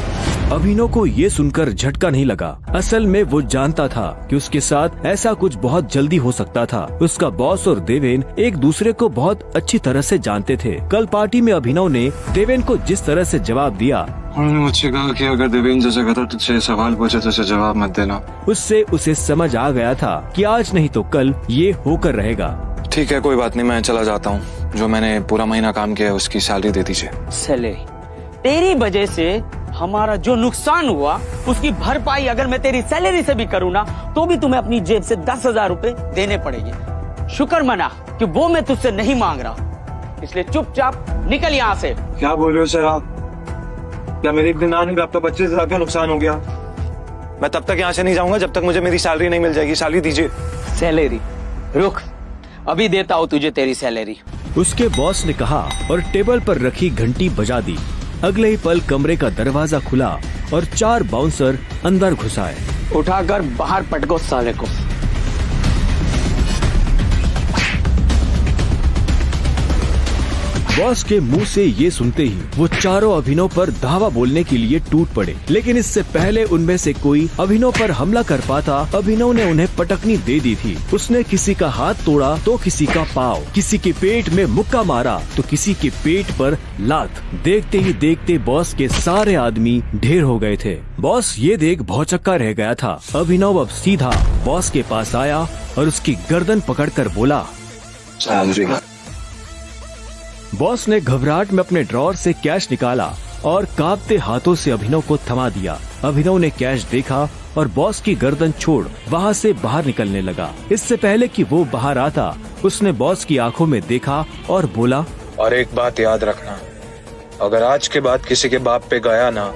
H: अभिनव को ये सुनकर झटका नहीं लगा। असल में वो जानता था कि उसके साथ ऐसा कुछ बहुत जल्दी हो सकता था। उसका बॉस और देवेंद्र एक दूसरे को बहुत अच्छी तरह से जानते थे। कल पार्टी में अभिनव ने देवेंद्र को जिस तरह से जवाब दिया,
E: उन्होंने मुझसे कहा कि अगर देवेंद्र जैसा कहता तुझसे सवाल पूछे तो उसे जवाब मत देना।
H: उससे उसे समझ आ गया था कि आज नहीं तो कल ये होकर रहेगा।
E: ठीक है, कोई बात नहीं, मैं चला जाता हूँ। जो मैंने पूरा महीना काम किया है उसकी सैलरी दे दीजिए।
M: सैलरी? तेरी वजह से हमारा जो नुकसान हुआ उसकी भरपाई अगर मैं तेरी सैलरी से भी करूँ ना, तो भी तुम्हें अपनी जेब से 10,000 रुपए देने पड़ेंगे। शुक्र मना कि वो मैं तुझसे नहीं मांग रहा, इसलिए चुपचाप निकल यहाँ से।
E: क्या बोल रहे हो सर आप? क्या मेरे एक दिन आने में आपका 25,000 का नुकसान हो गया? मैं तब तक यहाँ से नहीं जाऊंगा जब तक मुझे मेरी सैलरी नहीं मिल जाएगी। सैलरी दीजिए।
M: सैलरी? रुक, अभी देता हूँ तुझे तेरी सैलरी।
H: उसके बॉस ने कहा और टेबल पर रखी घंटी बजा दी। अगले ही पल कमरे का दरवाजा खुला और 4 बाउंसर अंदर घुस आए।
F: उठाकर बाहर पटको साले को।
H: बॉस के मुंह से ये सुनते ही वो चारों अभिनव पर धावा बोलने के लिए टूट पड़े, लेकिन इससे पहले उनमें से कोई अभिनव पर हमला कर पाता, अभिनव ने उन्हें पटकनी दे दी थी। उसने किसी का हाथ तोड़ा तो किसी का पाँव, किसी के पेट में मुक्का मारा तो किसी के पेट पर लात। देखते ही देखते बॉस के सारे आदमी ढेर हो गए थे। बॉस ये देख भौचक्का रह गया था। अभिनव अब सीधा बॉस के पास आया और उसकी गर्दन पकड़कर बोला। बॉस ने घबराहट में अपने ड्रॉर से कैश निकाला और कांपते हाथों से अभिनव को थमा दिया। अभिनव ने कैश देखा और बॉस की गर्दन छोड़ वहाँ से बाहर निकलने लगा। इससे पहले कि वो बाहर आता, उसने बॉस की आंखों में देखा और बोला,
N: और एक बात याद रखना, अगर आज के बाद किसी के बाप पे गया ना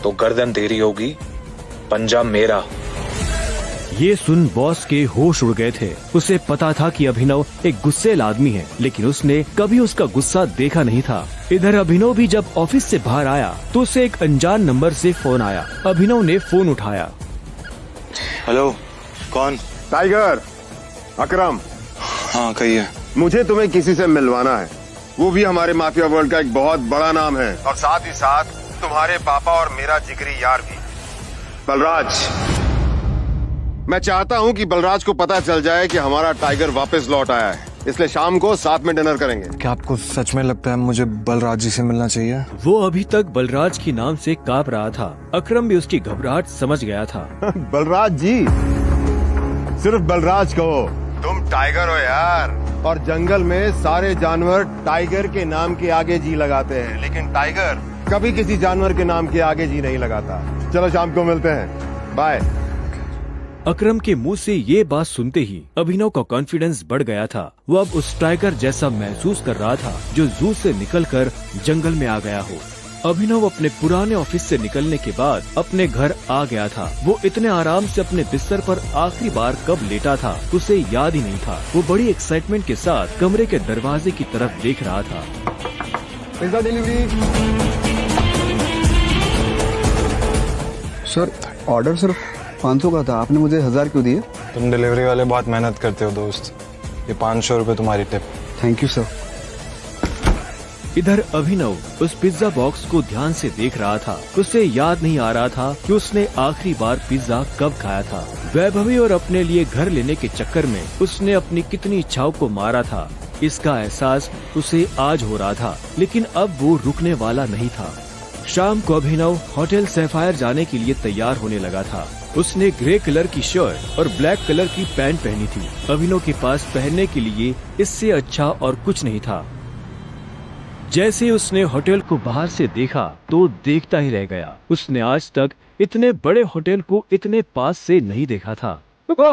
N: तो गर्दन तेरी होगी, पंजा मेरा।
H: ये सुन बॉस के होश उड़ गए थे। उसे पता था कि अभिनव एक गुस्सैल आदमी है, लेकिन उसने कभी उसका गुस्सा देखा नहीं था। इधर अभिनव भी जब ऑफिस से बाहर आया तो उसे एक अनजान नंबर से फोन आया। अभिनव ने फोन उठाया।
N: हेलो, कौन?
E: टाइगर, अकरम।
N: हाँ कहिए।
E: मुझे तुम्हें किसी से मिलवाना है, वो भी हमारे माफिया वर्ल्ड का एक बहुत बड़ा नाम है, और साथ ही साथ तुम्हारे पापा और मेरा जिगरी यार भी, बलराज। मैं चाहता हूँ कि बलराज को पता चल जाए कि हमारा टाइगर वापस लौट आया है, इसलिए शाम को साथ में डिनर करेंगे।
N: क्या आपको सच में लगता है मुझे बलराज जी से मिलना चाहिए?
H: वो अभी तक बलराज के नाम से कांप रहा था। अकरम भी उसकी घबराहट समझ गया था।
E: बलराज जी, सिर्फ बलराज कहो, तुम टाइगर हो यार, और जंगल में सारे जानवर टाइगर के नाम के आगे जी लगाते हैं, लेकिन टाइगर कभी किसी जानवर के नाम के आगे जी नहीं लगाता। चलो शाम को मिलते हैं, बाय।
H: अकरम के मुंह से ये बात सुनते ही अभिनव का कॉन्फिडेंस बढ़ गया था। वो अब उस टाइगर जैसा महसूस कर रहा था जो जू से निकलकर जंगल में आ गया हो। अभिनव अपने पुराने ऑफिस से निकलने के बाद अपने घर आ गया था। वो इतने आराम से अपने बिस्तर पर आखिरी बार कब लेटा था उसे याद ही नहीं था। वो बड़ी एक्साइटमेंट के साथ कमरे के दरवाजे की तरफ देख रहा था।
E: Pizza delivery.
N: सर, ऑर्डर सिर्फ 500 का था, आपने मुझे 1000 क्यों दिए? तुम डिलीवरी वाले बहुत मेहनत करते हो दोस्त, ये 500 रुपए तुम्हारी टिप। Thank you sir.
H: इधर अभिनव उस पिज्जा बॉक्स को ध्यान से देख रहा था। उसे याद नहीं आ रहा था कि उसने आखिरी बार पिज्जा कब खाया था। वैभवी और अपने लिए घर लेने के चक्कर में उसने अपनी कितनी इच्छाओं को मारा था, इसका एहसास उसे आज हो रहा था, लेकिन अब वो रुकने वाला नहीं था। शाम को अभिनव होटल सैफायर जाने के लिए तैयार होने लगा था। उसने ग्रे कलर की शर्ट और ब्लैक कलर की पैंट पहनी थी। अभिनव के पास पहनने के लिए इससे अच्छा और कुछ नहीं था। जैसे उसने होटल को बाहर से देखा तो देखता ही रह गया। उसने आज तक इतने बड़े होटल को इतने पास से नहीं देखा था।
M: रुको,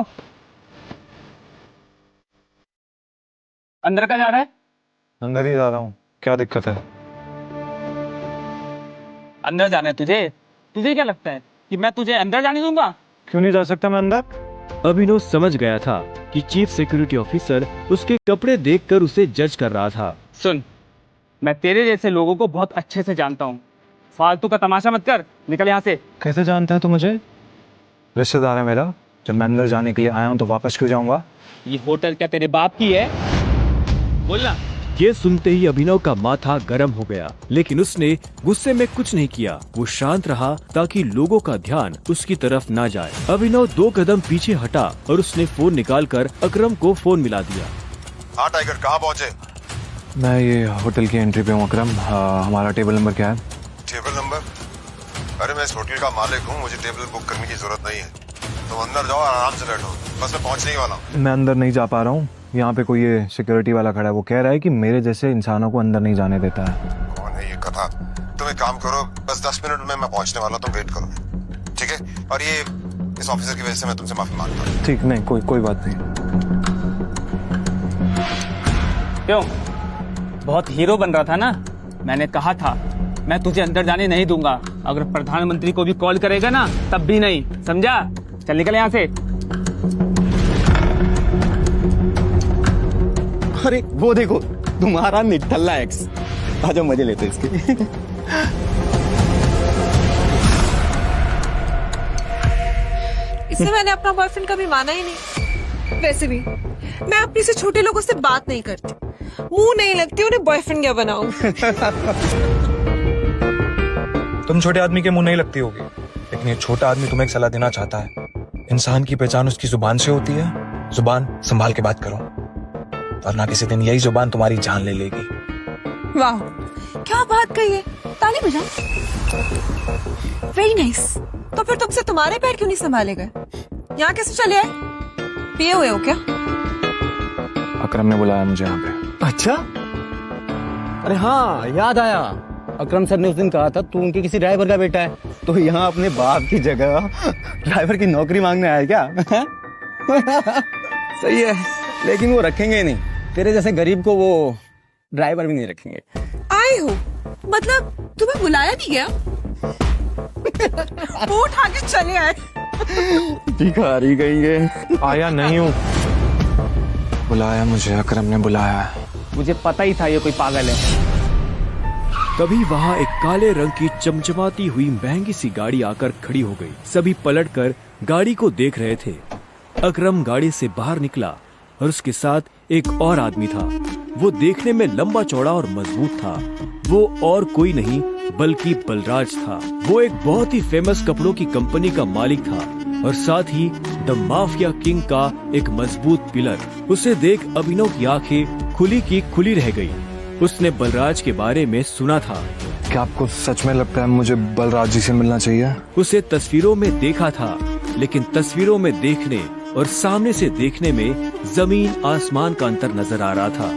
M: अंदर का जा रहा है?
N: अंदर ही जा रहा हूँ, क्या दिक्कत है?
M: अंदर जाना है तुझे? तुझे क्या लगता है कि मैं तुझे अंदर जाने दूंगा?
N: क्यों नहीं जा सकता मैं अंदर?
H: अभिनव समझ गया था कि चीफ सिक्योरिटी ऑफिसर उसके कपड़े देखकर उसे जज कर रहा था।
M: सुन, मैं तेरे जैसे लोगों को बहुत अच्छे से जानता हूँ, फालतू का तमाशा मत कर, निकल यहाँ से।
N: कैसे जानता है तू मुझे? रिश्तेदार है मेरा, जब मैं अंदर जाने के लिए आया हूँ तो वापस क्यों जाऊंगा?
M: ये होटल क्या तेरे बाप की है? बोलना।
H: ये सुनते ही अभिनव का माथा गर्म हो गया, लेकिन उसने गुस्से में कुछ नहीं किया। वो शांत रहा ताकि लोगों का ध्यान उसकी तरफ ना जाए। अभिनव 2 कदम पीछे हटा और उसने फोन निकालकर अकरम को फोन मिला दिया।
E: हाँ टाइगर, कहाँ पहुँचे?
N: मैं ये होटल की एंट्री पे हूँ अकरम। हमारा टेबल नंबर क्या है?
E: Table number? अरे मैं इस होटल का मालिक हूँ, मुझे टेबल बुक करने की जरूरत नहीं है। तुम अंदर जाओ, आराम से बैठो, बस मैं पहुँचने ही वाला हूँ।
N: मैं अंदर नहीं जा पा रहा हूँ, यहाँ पे कोई ये सिक्योरिटी वाला खड़ा है, वो कह रहा है कि मेरे जैसे इंसानों को अंदर नहीं जाने देता है।
E: कौन है ये कथा? तुम एक काम करो, बस 10 मिनट में मैं पहुँचने वाला, तुम वेट करो, ठीक है? और ये इस ऑफिसर की वजह से मैं तुमसे माफी मांगता हूँ।
N: ठीक, नहीं कोई बात नहीं।
M: क्यों, बहुत हीरो बन रहा था ना? मैंने कहा था मैं तुझे अंदर जाने नहीं दूंगा। अगर प्रधानमंत्री को भी कॉल करेगा ना तब भी नहीं, समझा? चल निकल यहाँ से।
I: अरे वो देखो तुम्हारा निठल्ला एक्स। आजा मजे लेते इसके।
K: इससे मैंने अपना बॉयफ्रेंड कभी माना ही नहीं। वैसे भी मैं अपने से छोटे लोगों से बात नहीं करती, मुंह नहीं लगती उन्हें बॉयफ्रेंड क्या बनाऊं।
N: तुम छोटे आदमी के मुंह नहीं लगती होगी, लेकिन ये छोटा आदमी तुम्हें एक सलाह देना चाहता है। इंसान की पहचान उसकी जुबान से होती है। जुबान संभाल के बात करो, वरना किसी दिन यही जुबान तुम्हारी जान ले लेगी।
K: वाह क्या बात कही है, ताली बजाओ। Very nice. तो फिर तुमसे तुम्हारे पैर क्यों नहीं संभाले गए? यहाँ कैसे चले आए? पिए हुए हो क्या?
N: अकरम ने बुलाया मुझे यहाँ पे।
I: अच्छा, अरे हाँ याद आया, अकरम सर ने उस दिन कहा था तू उनके किसी ड्राइवर का बेटा है, तो यहाँ अपने बाप की जगह ड्राइवर की नौकरी मांगने आया क्या? सही है, लेकिन वो रखेंगे नहीं, तेरे जैसे गरीब को वो ड्राइवर भी नहीं रखेंगे।
K: आए हो मतलब तुम्हें बुलाया नहीं गया? वो उठा के चले आए।
I: भिखारी कहेंगे।
N: आया नहीं हूँ, बुलाया मुझे, अकरम ने बुलाया।
M: मुझे पता ही था ये कोई पागल है।
H: तभी वहाँ एक काले रंग की चमचमाती हुई महंगी सी गाड़ी आकर खड़ी हो गई। सभी पलटकर गाड़ी को देख रहे थे। अकरम गाड़ी से बाहर निकला और उसके साथ एक और आदमी था। वो देखने में लंबा चौड़ा और मजबूत था। वो और कोई नहीं बल्कि बलराज था। वो एक बहुत ही फेमस कपड़ों की कंपनी का मालिक था और साथ ही द माफिया किंग का एक मजबूत पिलर। उसे देख अभिनव की आंखें खुली की खुली रह गई। उसने बलराज के बारे में सुना था।
N: क्या आपको सच में लगता है मुझे बलराज जी से मिलना चाहिए?
H: उसे तस्वीरों में देखा था, लेकिन तस्वीरों में देखने और सामने से देखने में जमीन आसमान का अंतर नजर आ रहा था।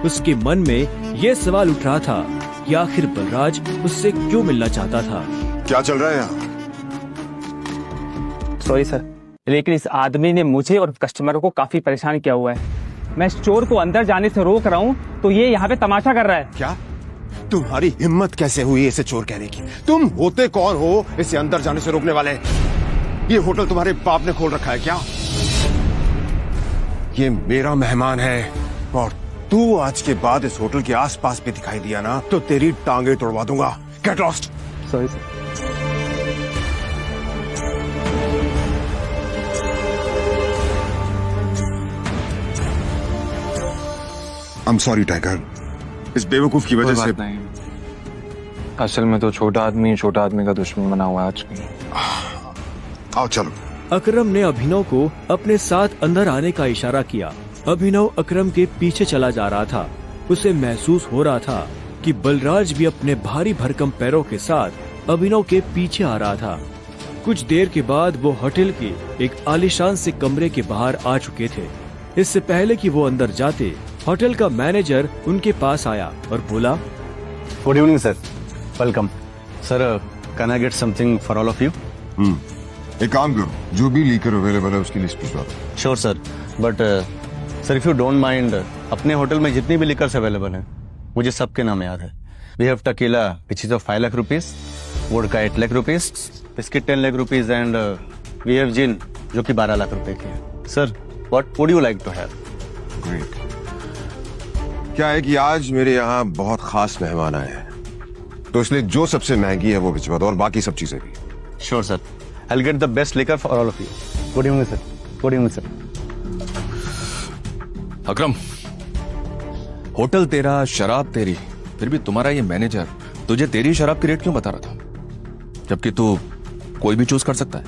H: उसके मन में ये सवाल उठ रहा था कि आखिर बलराज उससे क्यों मिलना चाहता था।
E: क्या चल रहा है यहाँ?
M: सॉरी सर, लेकिन इस आदमी ने मुझे और कस्टमरों को काफी परेशान किया हुआ है। मैं स्टोर को अंदर जाने से रोक रहा हूँ तो ये यहाँ पे तमाशा कर रहा है।
E: क्या तुम्हारी हिम्मत कैसे हुई इसे चोर कहने की? तुम होते कौन हो इसे अंदर जाने से रोकने वाले? ये होटल तुम्हारे बाप ने खोल रखा है क्या? ये मेरा मेहमान है और तू आज के बाद इस होटल के आसपास भी दिखाई दिया ना तो तेरी टांगे तोड़वा दूंगा। Get lost.
M: Sorry sir.
E: I'm sorry tiger, इस बेवकूफ की वजह से।
N: नहीं, असल में तो छोटा आदमी का दुश्मन बना हुआ है आज की।
E: आओ चलो।
H: अकरम ने अभिनव को अपने साथ अंदर आने का इशारा किया। अभिनव अकरम के पीछे चला जा रहा था। उसे महसूस हो रहा था कि बलराज भी अपने भारी भरकम पैरों के साथ अभिनव के पीछे आ रहा था। कुछ देर के बाद वो होटल के एक आलीशान से कमरे के बाहर आ चुके थे। इससे पहले कि वो अंदर जाते, होटल का मैनेजर उनके पास आया और बोला,
I: good evening sir, welcome sir, can I get something for all of you?
E: एक काम करो, जो भी लीकर अवेलेबल है उसकी लिस्ट भिजवा दो।
I: Sure sir, but sir if you don't mind, अपने होटल में जितनी भी लिकर्स अवेलेबल हैं मुझे सबके नाम याद है। We have tequila which is of 5 lakh rupees, vodka 8 lakh rupees, biscuit 10 lakh rupees and we have gin जो कि 12 लाख रुपए की है। Sir what would you like to have?
E: Great. क्या है कि आज मेरे यहाँ बहुत खास मेहमान आए हैं, तो इसलिए जो सबसे महंगी है वो भिजवा दो और बाकी सब चीजें भी।
I: Sure sir, I will get the best liquor for all of you. Good evening sir. Good evening sir.
B: Akram, hotel तेरा, शराब तेरी, फिर भी तुम्हारा ये मैनेजर तुझे तेरी शराब की रेट क्यों बता रहा था, जबकि तू कोई भी चूज कर सकता है?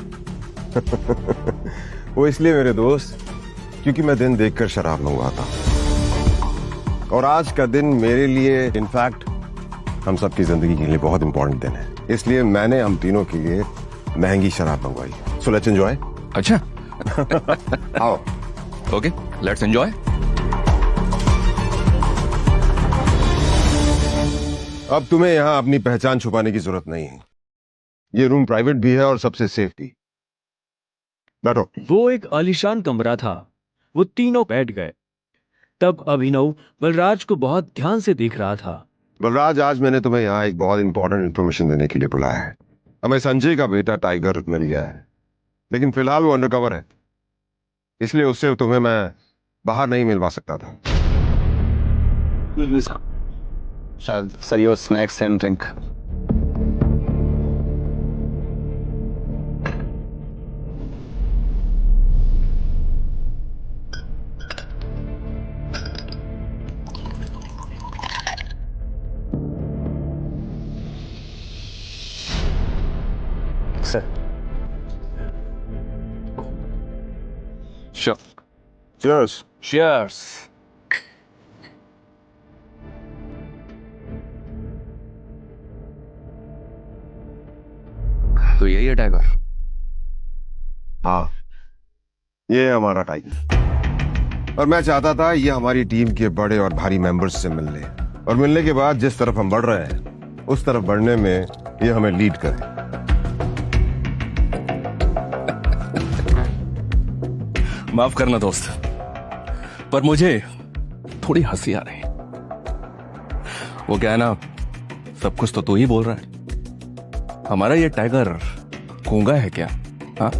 E: वो इसलिए मेरे दोस्त क्योंकि मैं दिन देखकर शराब मंगवाता हूं और आज का दिन मेरे लिए, इनफैक्ट हम सबकी जिंदगी के लिए बहुत इंपॉर्टेंट दिन है, इसलिए मैंने हम तीनों के लिए महंगी शराब मंगवाई। So let's enjoy.
B: अच्छा।
E: आओ।
B: Okay, let's enjoy.
E: अब तुम्हें यहाँ अपनी पहचान छुपाने की जरूरत नहीं है। ये रूम प्राइवेट भी है और सबसे सेफ भी। बैठो।
H: वो एक आलीशान कमरा था। वो तीनों बैठ गए। तब अभिनव बलराज को बहुत ध्यान से देख रहा था।
E: बलराज, आज मैंने तुम्हें यहाँ एक बहुत इंपॉर्टेंट इन्फॉर्मेशन देने के लिए बुलाया है। हमें संजय का बेटा टाइगर मिल गया है, लेकिन फिलहाल वो अंडरकवर है, इसलिए उससे तुम्हें मैं बाहर नहीं मिलवा सकता था।
L: Sir your snacks and drink. Sir.
B: Sure.
E: Cheers.
B: Cheers. तो यही है टाइगर.
E: हाँ, ये है हमारा टाइगर. और मैं चाहता था ये हमारी टीम के बड़े और भारी मेंबर्स से मिल ले, और मिलने के बाद जिस तरफ हम बढ़ रहे हैं उस तरफ बढ़ने में ये हमें लीड करे.
B: माफ करना दोस्त, पर मुझे थोड़ी हंसी आ रही है. वो क्या है ना, सब कुछ तो तू ही बोल रहा है. हमारा ये टाइगर गूंगा है क्या? हाँ,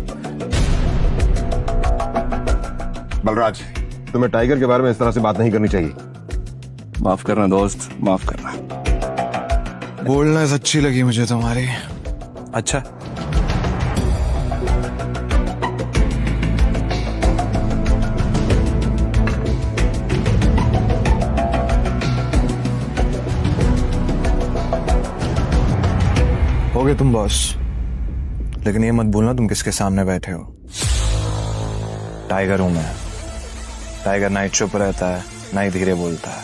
E: बलराज, तुम्हें टाइगर के बारे में इस तरह से बात नहीं करनी चाहिए.
B: माफ करना दोस्त, माफ करना.
N: बोलना अच्छी लगी मुझे तुम्हारी. अच्छा, हो गए तुम बॉस, लेकिन ये मत भूलना तुम किसके सामने बैठे हो. टाइगर हूं मैं. टाइगर ना ही चुप रहता है, ना ही धीरे बोलता है.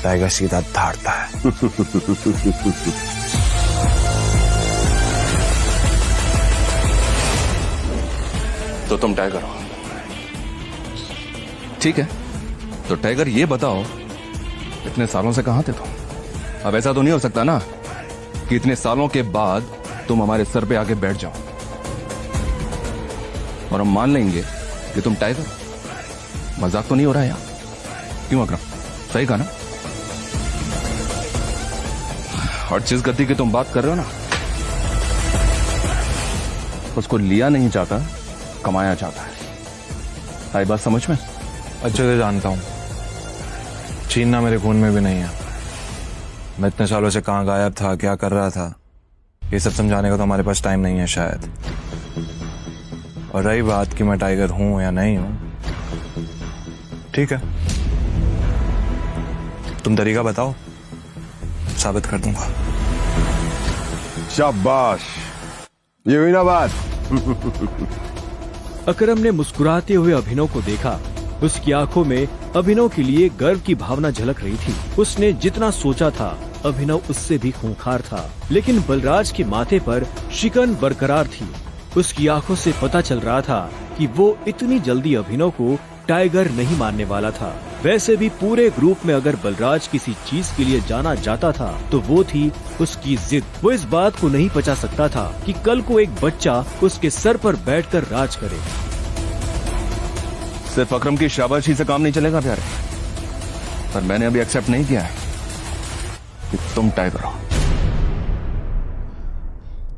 N: टाइगर सीधा धाड़ता है.
B: तो तुम टाइगर हो, ठीक है. तो टाइगर ये बताओ, इतने सालों से कहां थे तुम? अब ऐसा तो नहीं हो सकता ना कि इतने सालों के बाद तुम हमारे सर पे आके बैठ जाओ और हम मान लेंगे कि तुम टाइगर हो. मजाक तो नहीं हो रहा है यार? क्यों अकरम, सही कहा ना? और जिस गद्दी की तुम बात कर रहे हो ना, उसको लिया नहीं जाता, कमाया जाता है. आई बात समझ में?
N: अच्छे से जानता हूं, छीनना मेरे खून में भी नहीं है. मैं इतने सालों से कहां गायब था, क्या कर रहा था, ये सब समझाने का तो हमारे पास टाइम नहीं है शायद. और रही बात कि मैं टाइगर हूं या नहीं हूं, ठीक है, तुम तरीका बताओ, साबित कर दूंगा.
E: शाबाश, ये हुई ना बात.
H: अकरम ने मुस्कुराते हुए अभिनव को देखा. उसकी आंखों में अभिनव के लिए गर्व की भावना झलक रही थी. उसने जितना सोचा था, अभिनव उससे भी खूंखार था, लेकिन बलराज के माथे पर शिकन बरकरार थी. उसकी आंखों से पता चल रहा था कि वो इतनी जल्दी अभिनव को टाइगर नहीं मानने वाला था. वैसे भी पूरे ग्रुप में अगर बलराज किसी चीज के लिए जाना जाता था तो वो थी उसकी जिद. वो इस बात को नहीं पचा सकता था कि कल को एक बच्चा उसके सर पर बैठकर राज करे.
B: सिर्फ अकरम की शाबाशी से काम नहीं चलेगा प्यारे, पर मैंने अभी एक्सेप्ट नहीं किया है कि तुम टाइगर हो.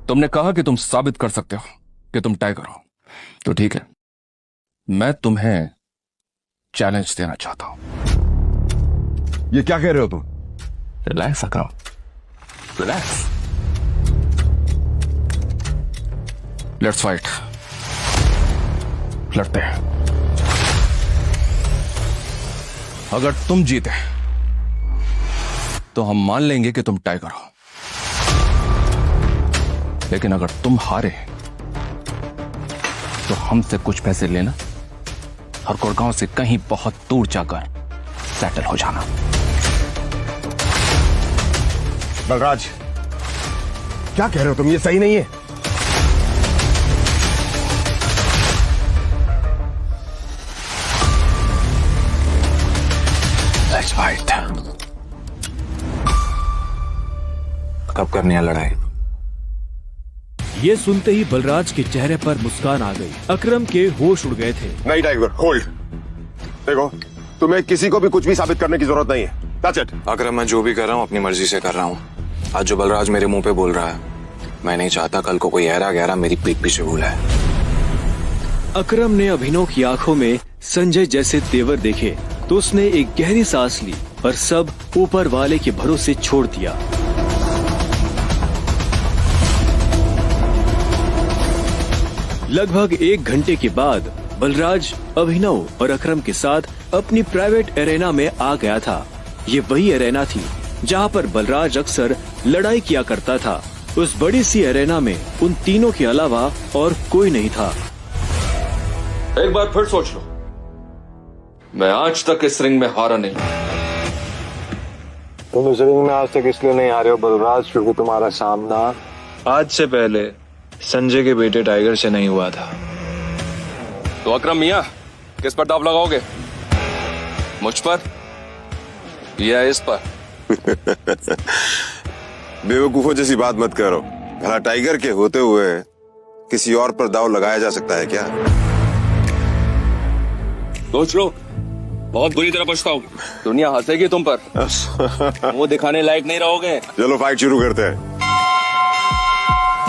B: तुमने कहा कि तुम साबित कर सकते हो कि तुम टाइगर हो, तो ठीक है, मैं तुम्हें चैलेंज देना चाहता हूं.
E: ये क्या कह रहे हो तुम?
B: Relax Akram, relax. Let's fight. लड़ते हैं. अगर तुम जीते तो हम मान लेंगे कि तुम टाइगर हो, लेकिन अगर तुम हारे तो हमसे कुछ पैसे लेना और गुड़गांव से कहीं बहुत दूर जाकर सेटल हो जाना.
E: बलराज, क्या कह रहे हो तुम? ये सही नहीं है.
B: Let's fight.
N: कब करनी है लड़ाई?
H: ये सुनते ही बलराज के चेहरे पर मुस्कान आ गई. अकरम के होश उड़ गए थे.
E: नहीं टाइगर, होल्ड. देखो, तुम्हें किसी को भी कुछ भी साबित करने की जरूरत नहीं है. That's it.
N: अकरम, मैं जो भी कर रहा हूँ अपनी मर्जी से कर रहा हूँ. आज जो बलराज मेरे मुंह पे बोल रहा है, मैं नहीं चाहता कल को कोई ऐरा गहरा मेरी पीठ पीछे बोला है.
H: अकरम ने अभिनव की आंखों में संजय जैसे तेवर देखे तो उसने एक गहरी सांस ली और सब ऊपर वाले के भरोसे छोड़ दिया। लगभग 1 घंटे के बाद बलराज अभिनव और अकरम के साथ अपनी प्राइवेट एरेना में आ गया था। ये वही एरेना थी जहाँ पर बलराज अक्सर लड़ाई किया करता था। उस बड़ी सी एरेना में उन तीनों के अलावा और कोई नहीं था।
B: एक बार फिर सोच लो, मैं आज तक इस रिंग में हारा नहीं।
N: तुम इस रिंग में आज तक इसलिए नहीं आ रहे हो बलराज, क्योंकि तुम्हारा सामना आज से पहले संजय के बेटे टाइगर से नहीं हुआ था।
B: तो अकरम मियां, किस पर दाव लगाओगे? मुझ पर या इस पर?
E: बेवकूफों जैसी बात मत करो। भला टाइगर के होते हुए किसी और पर दाव लगाया जा सकता है क्या?
B: सोच लो, बहुत बुरी तरह पछताओगे। दुनिया हंसेगी तुम पर। मुंह दिखाने लायक नहीं रहोगे।
E: चलो फाइट शुरू करते हैं।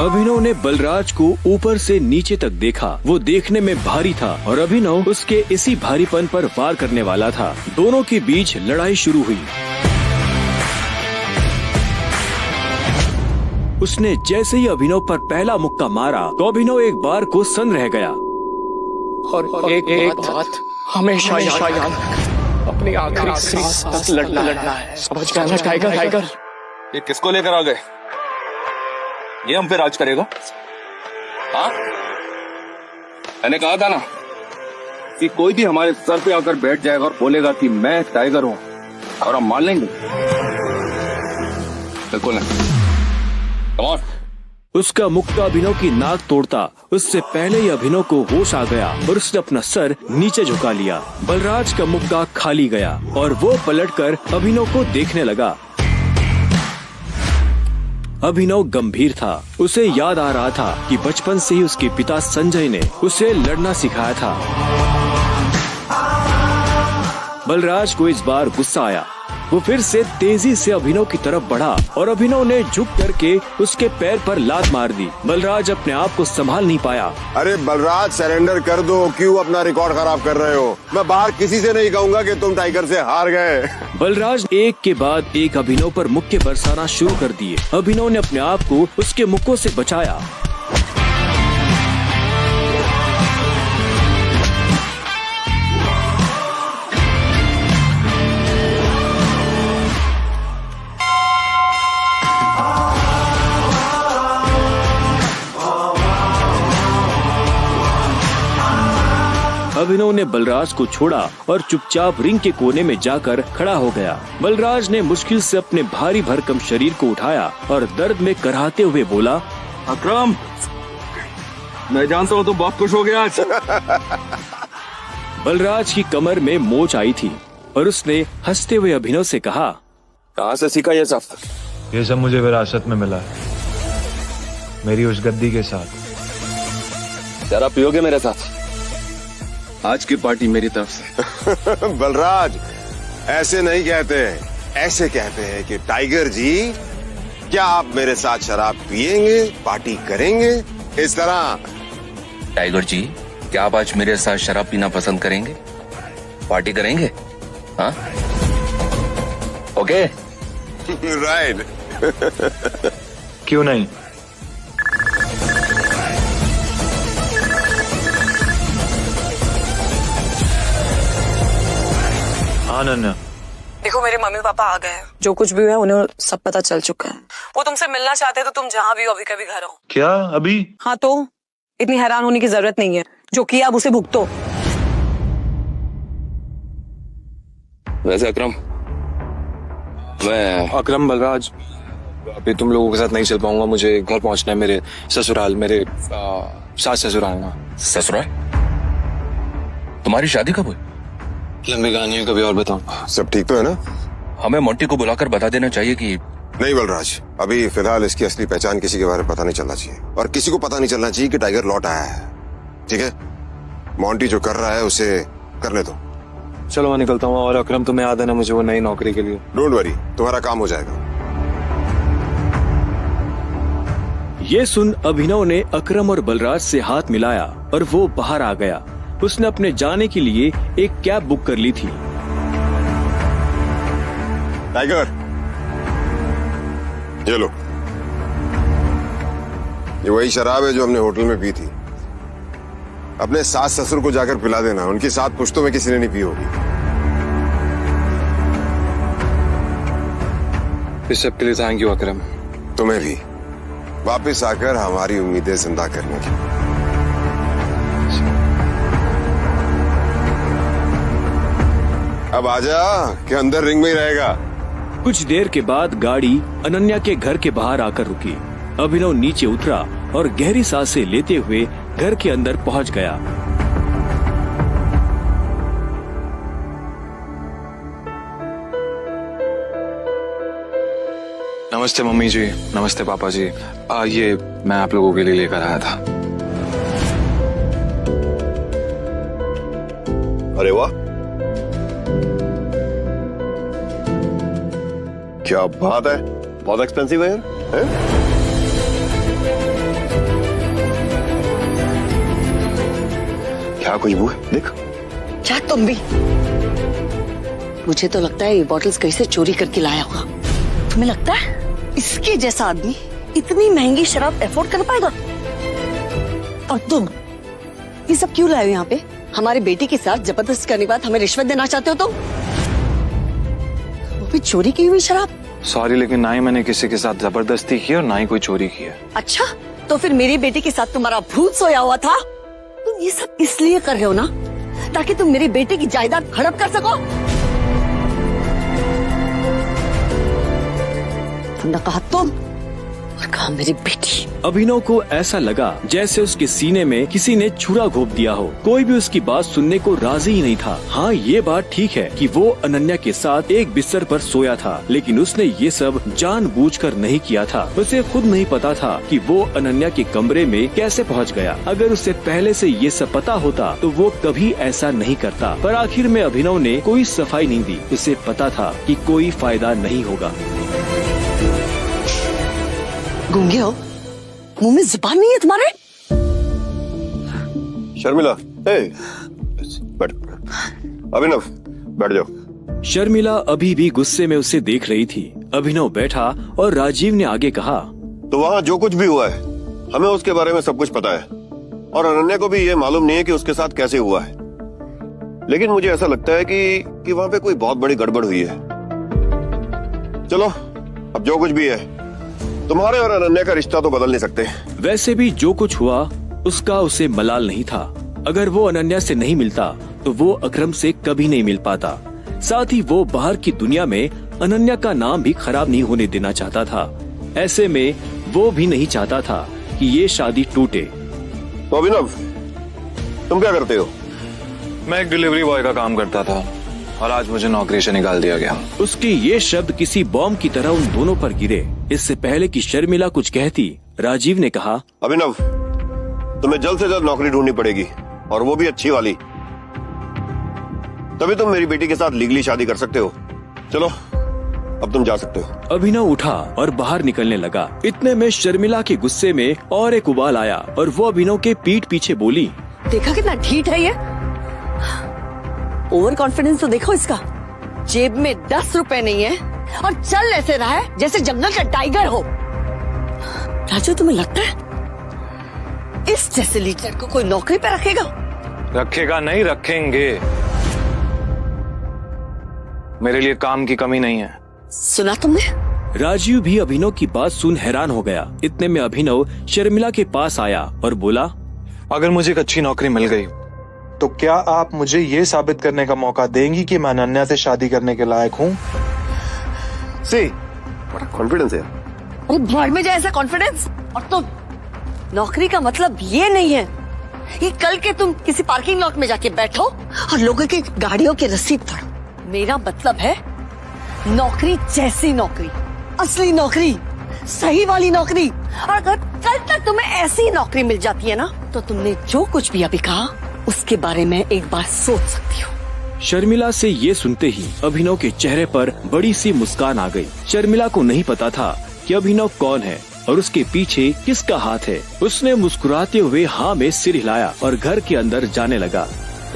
H: अभिनव ने बलराज को ऊपर से नीचे तक देखा। वो देखने में भारी था और अभिनव उसके इसी भारीपन पर वार करने वाला था। दोनों के बीच लड़ाई शुरू हुई। उसने जैसे ही अभिनव पर पहला मुक्का मारा तो अभिनव एक बार को सन्न रह गया।
F: और एक बात हमेशा याद, अपनी आखिरी सांस तक लड़ना है। समझ गया ना टाइगर?
B: ये किसको लेकर आ गए? ये हम पे राज करेगा? हाँ, मैंने कहा था ना कि कोई भी हमारे सर पे आकर बैठ जाएगा और बोलेगा कि मैं टाइगर हूं, और हम मान लेंगे? बिल्कुल नहीं। Come on.
H: उसका मुक्का अभिनव की नाक तोड़ता। उससे पहले ही अभिनव को होश आ गया और उसने अपना सर नीचे झुका लिया। बलराज का मुक्का खाली गया और वो पलटकर अभिनव को देखने लगा। अभिनव गंभीर था। उसे याद आ रहा था कि बचपन से ही उसके पिता संजय ने उसे लड़ना सिखाया था। बलराज को इस बार गुस्सा आया। वो फिर से तेजी से अभिनव की तरफ बढ़ा और अभिनव ने झुक करके उसके पैर पर लात मार दी। बलराज अपने आप को संभाल नहीं पाया।
E: अरे बलराज, सरेंडर कर दो। क्यों अपना रिकॉर्ड खराब कर रहे हो? मैं बाहर किसी से नहीं कहूंगा कि तुम टाइगर से हार गए।
H: बलराज एक के बाद एक अभिनव पर मुक्के बरसाना शुरू कर दिए। अभिनव ने अपने आप को उसके मुक्कों से बचाया। अभिनव ने बलराज को छोड़ा और चुपचाप रिंग के कोने में जाकर खड़ा हो गया। बलराज ने मुश्किल से अपने भारी भरकम शरीर को उठाया और दर्द में कराहते हुए बोला,
B: अकरम, मैं जानता हूँ तुम बहुत खुश हो गया आज।
H: बलराज की कमर में मोच आई थी और उसने हंसते हुए अभिनव से कहा,
B: कहाँ से सीखा ये सब?
N: ये सब मुझे विरासत में मिला है, मेरी उस गद्दी के साथ।
B: जरा पियोगे मेरे साथ? आज की पार्टी मेरी तरफ से।
E: बलराज, ऐसे नहीं कहते, ऐसे कहते हैं कि टाइगर जी, क्या आप मेरे साथ शराब पिएंगे, पार्टी करेंगे? इस तरह।
B: टाइगर जी, क्या आप आज मेरे साथ शराब पीना पसंद करेंगे? पार्टी करेंगे? हाँ, ओके।
E: राइट।
N: क्यों नहीं? अनन्या,
J: देखो, मेरे मम्मी पापा आ गए हैं। जो कुछ भी हुआ है उन्हें सब पता चल चुका है। वो तुमसे मिलना चाहते हैं तो तुम जहाँ भी हो अभी कभी घर आओ।
N: क्या अभी?
J: हाँ, तो इतनी हैरान होने की जरूरत नहीं है। जो किया अब उसे भुगतो।
B: वैसे अकरम,
N: अकरम, बलराज, अभी तुम लोगों के साथ नहीं चल पाऊंगा। मुझे घर पहुंचना है, मेरे ससुराल, मेरे सास ससुराल ना।
B: ससुराल? तुम्हारी शादी कब हुई?
N: लंबी कहानी है, कभी और बताऊं।
E: सब ठीक तो है ना?
B: हमें मोंटी को बुलाकर बता देना चाहिए कि
E: नहीं बलराज, अभी फिलहाल इसकी असली पहचान किसी के बारे में पता नहीं चलना चाहिए और किसी को पता नहीं चलना चाहिए कि टाइगर लौट आया है। ठीक है? मोंटी जो कर रहा है उसे करने दो।
N: चलो मैं निकलता हूँ। और अकरम, तुम्हें याद है ना मुझे वो नई नौकरी के लिए?
E: डोंट वरी, तुम्हारा काम हो जाएगा।
H: ये सुन अभिनव ने अकरम और बलराज से हाथ मिलाया और वो बाहर आ गया। उसने अपने जाने के लिए एक कैब बुक कर ली थी।
E: टाइगर, ये लो। ये वही शराब है जो हमने होटल में पी थी। अपने सास ससुर को जाकर पिला देना, उनकी 7 पुश्तों में किसी ने नहीं पी होगी।
N: इस सब के लिए थैंक यू अकरम।
E: तुम्हें भी वापस आकर हमारी उम्मीदें जिंदा करने की। अब आजा कि अंदर रिंग में ही रहेगा।
H: कुछ देर के बाद गाड़ी अनन्या के घर के बाहर आकर रुकी। अभिनव नीचे उतरा और गहरी सांसें लेते हुए घर के अंदर पहुंच गया।
N: नमस्ते मम्मी जी, नमस्ते पापा जी। ये मैं आप लोगों के लिए लेकर आया था।
E: अरे वाह, क्या बात है, बहुत एक्सपेंसिव है यार। हैं? क्या खुशबू है, देख।
J: क्या तुम भी? मुझे तो लगता है ये बॉटल्स कहीं से चोरी करके लाया होगा। तुम्हें लगता है इसके जैसा आदमी इतनी महंगी शराब अफोर्ड कर पाएगा? और तुम ये सब क्यों लाए हो यहाँ पे? हमारे बेटी के साथ जबरदस्ती करने के बाद हमें रिश्वत देना चाहते हो तुम? वो भी चोरी की हुई शराब?
N: सॉरी, लेकिन ना ही मैंने किसी के साथ जबरदस्ती की और ना ही कोई चोरी की है।
J: अच्छा, तो फिर मेरी बेटी के साथ तुम्हारा भूत सोया हुआ था? तुम ये सब इसलिए कर रहे हो ना ताकि तुम मेरी बेटी की जायदाद हड़प कर सको? तुमने कहा तुम और कहा मेरी बेटी।
H: अभिनव को ऐसा लगा जैसे उसके सीने में किसी ने छुरा घोंप दिया हो। कोई भी उसकी बात सुनने को राजी ही नहीं था। हाँ, ये बात ठीक है कि वो अनन्या के साथ एक बिस्तर पर सोया था, लेकिन उसने ये सब जानबूझकर नहीं किया था। उसे खुद नहीं पता था कि वो अनन्या के कमरे में कैसे पहुंच गया। अगर उसे पहले से ये सब पता होता तो वो कभी ऐसा नहीं करता। पर आखिर में अभिनव ने कोई सफाई नहीं दी। उसे पता था कि कोई फायदा नहीं होगा।
J: गूंगे हो? मुंह में जुबान नहीं है तुम्हारे?
E: शर्मिला, बैठ। अभिनव, बैठ जाओ।
H: शर्मिला अभी भी गुस्से में उसे देख रही थी। अभिनव बैठा और राजीव ने आगे कहा,
E: तो वहाँ जो कुछ भी हुआ है हमें उसके बारे में सब कुछ पता है और अनन्या को भी ये मालूम नहीं है कि उसके साथ कैसे हुआ है। लेकिन मुझे ऐसा लगता है कि वहाँ पे कोई बहुत बड़ी गड़बड़ हुई है। चलो, अब जो कुछ भी है, तुम्हारे और अनन्या का रिश्ता तो बदल नहीं सकते।
H: वैसे भी जो कुछ हुआ उसका उसे मलाल नहीं था। अगर वो अनन्या से नहीं मिलता तो वो अकरम से कभी नहीं मिल पाता। साथ ही वो बाहर की दुनिया में अनन्या का नाम भी खराब नहीं होने देना चाहता था। ऐसे में वो भी नहीं चाहता था कि ये शादी टूटे।
E: तो अभिनव, तुम क्या करते हो?
N: मैं एक डिलीवरी बॉय का काम करता था और आज मुझे नौकरी से निकाल दिया गया।
H: उसके ये शब्द किसी बॉम्ब की तरह उन दोनों पर गिरे। इससे पहले कि शर्मिला कुछ कहती, राजीव ने कहा,
E: अभिनव, तुम्हें जल्द से जल्द नौकरी ढूंढनी पड़ेगी और वो भी अच्छी वाली। तभी तुम मेरी बेटी के साथ लीगली शादी कर सकते हो। चलो, अब तुम जा सकते हो।
H: अभिनव उठा और बाहर निकलने लगा। इतने में शर्मिला के गुस्से में और एक उबाल आया और वो अभिनव के पीठ पीछे बोली,
J: देखा कितना ढीठ है ये? ओवर कॉन्फिडेंस तो देखो इसका। जेब में 10 रुपए नहीं है और चल ऐसे रहा है जैसे जंगल का टाइगर हो। राजू, तुम्हें लगता है इस जैसे लीडर को कोई नौकरी पे रखेगा?
N: रखेगा नहीं, रखेंगे। मेरे लिए काम की कमी नहीं है।
J: सुना तुमने?
H: राजीव भी अभिनव की बात सुन हैरान हो गया। इतने में अभिनव शर्मिला के पास आया और बोला,
N: अगर मुझे एक अच्छी नौकरी मिल गई तो क्या आप मुझे ये साबित करने का मौका देंगी कि मैं अनन्या से शादी करने के लायक हूँ?
E: बड़ा कॉन्फिडेंस है।
J: अरे भाड़ में जाए ऐसा कॉन्फिडेंस। और तुम, नौकरी का मतलब ये नहीं है कि कल के तुम किसी पार्किंग लॉट में जाके बैठो और लोगों की गाड़ियों की रसीद पढ़ो। मेरा मतलब है नौकरी जैसी नौकरी, असली नौकरी, सही वाली नौकरी। और अगर कल तक तुम्हें ऐसी नौकरी मिल जाती है ना, तो तुमने जो कुछ भी अभी कहा उसके बारे में एक बार सोच सकती हो।
H: शर्मिला से ये सुनते ही अभिनव के चेहरे पर बड़ी सी मुस्कान आ गई। शर्मिला को नहीं पता था कि अभिनव कौन है और उसके पीछे किसका हाथ है। उसने मुस्कुराते हुए हाँ में सिर हिलाया और घर के अंदर जाने लगा।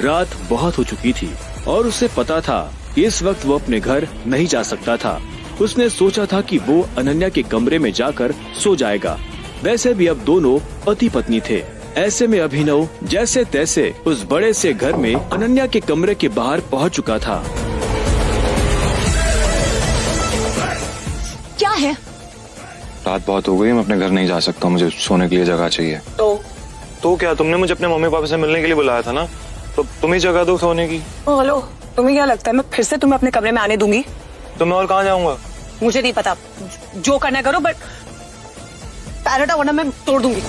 H: रात बहुत हो चुकी थी और उसे पता था इस वक्त वो अपने घर नहीं जा सकता था। उसने सोचा था कि वो अनन्या के कमरे में जाकर सो जाएगा। वैसे भी अब दोनों पति पत्नी थे। ऐसे में अभिनव जैसे तैसे उस बड़े से घर में अनन्या के कमरे के बाहर पहुंच चुका था।
J: क्या है?
N: रात बहुत हो गई, मैं अपने घर नहीं जा सकता, मुझे सोने के लिए जगह चाहिए। तो क्या, तुमने मुझे अपने मम्मी पापा से मिलने के लिए बुलाया था ना, तो तुम ही जगह दो सोने की।
J: हेलो, तुम्हें क्या लगता है मैं फिर से तुम्हें अपने कमरे में आने दूंगी?
N: तो मैं और कहाँ जाऊंगा?
J: मुझे नहीं पता, जो करना करो, बट पैर हटाओ वरना मैं तोड़ दूंगी।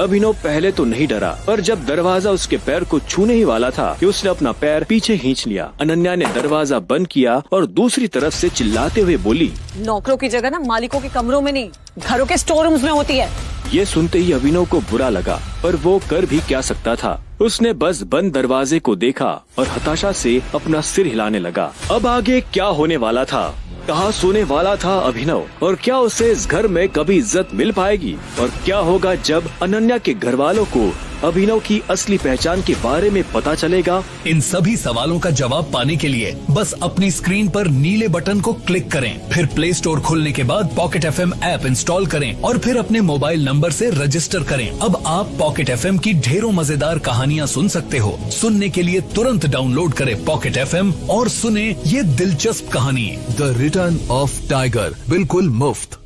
H: अभिनव पहले तो नहीं डरा, पर जब दरवाजा उसके पैर को छूने ही वाला था कि उसने अपना पैर पीछे खींच लिया। अनन्या ने दरवाजा बंद किया और दूसरी तरफ से चिल्लाते हुए बोली,
J: नौकरों की जगह ना मालिकों के कमरों में नहीं, घरों के स्टोर रूम्स में होती है।
H: ये सुनते ही अभिनव को बुरा लगा, पर वो कर भी क्या सकता था। उसने बस बंद दरवाजे को देखा और हताशा से अपना सिर हिलाने लगा। अब आगे क्या होने वाला था? कहाँ सोने वाला था अभिनव? और क्या उसे इस घर में कभी इज्जत मिल पाएगी? और क्या होगा जब अनन्या के घर वालों को अभिनव की असली पहचान के बारे में पता चलेगा?
O: इन सभी सवालों का जवाब पाने के लिए बस अपनी स्क्रीन पर नीले बटन को क्लिक करें, फिर प्ले स्टोर खोलने के बाद पॉकेट FM ऐप इंस्टॉल करें और फिर अपने मोबाइल नंबर से रजिस्टर करें। अब आप पॉकेट FM की ढेरों मजेदार कहानियाँ सुन सकते हो। सुनने के लिए तुरंत डाउनलोड करें पॉकेट FM और सुने ये दिलचस्प कहानी द रिटर्न ऑफ टाइगर, बिल्कुल मुफ्त।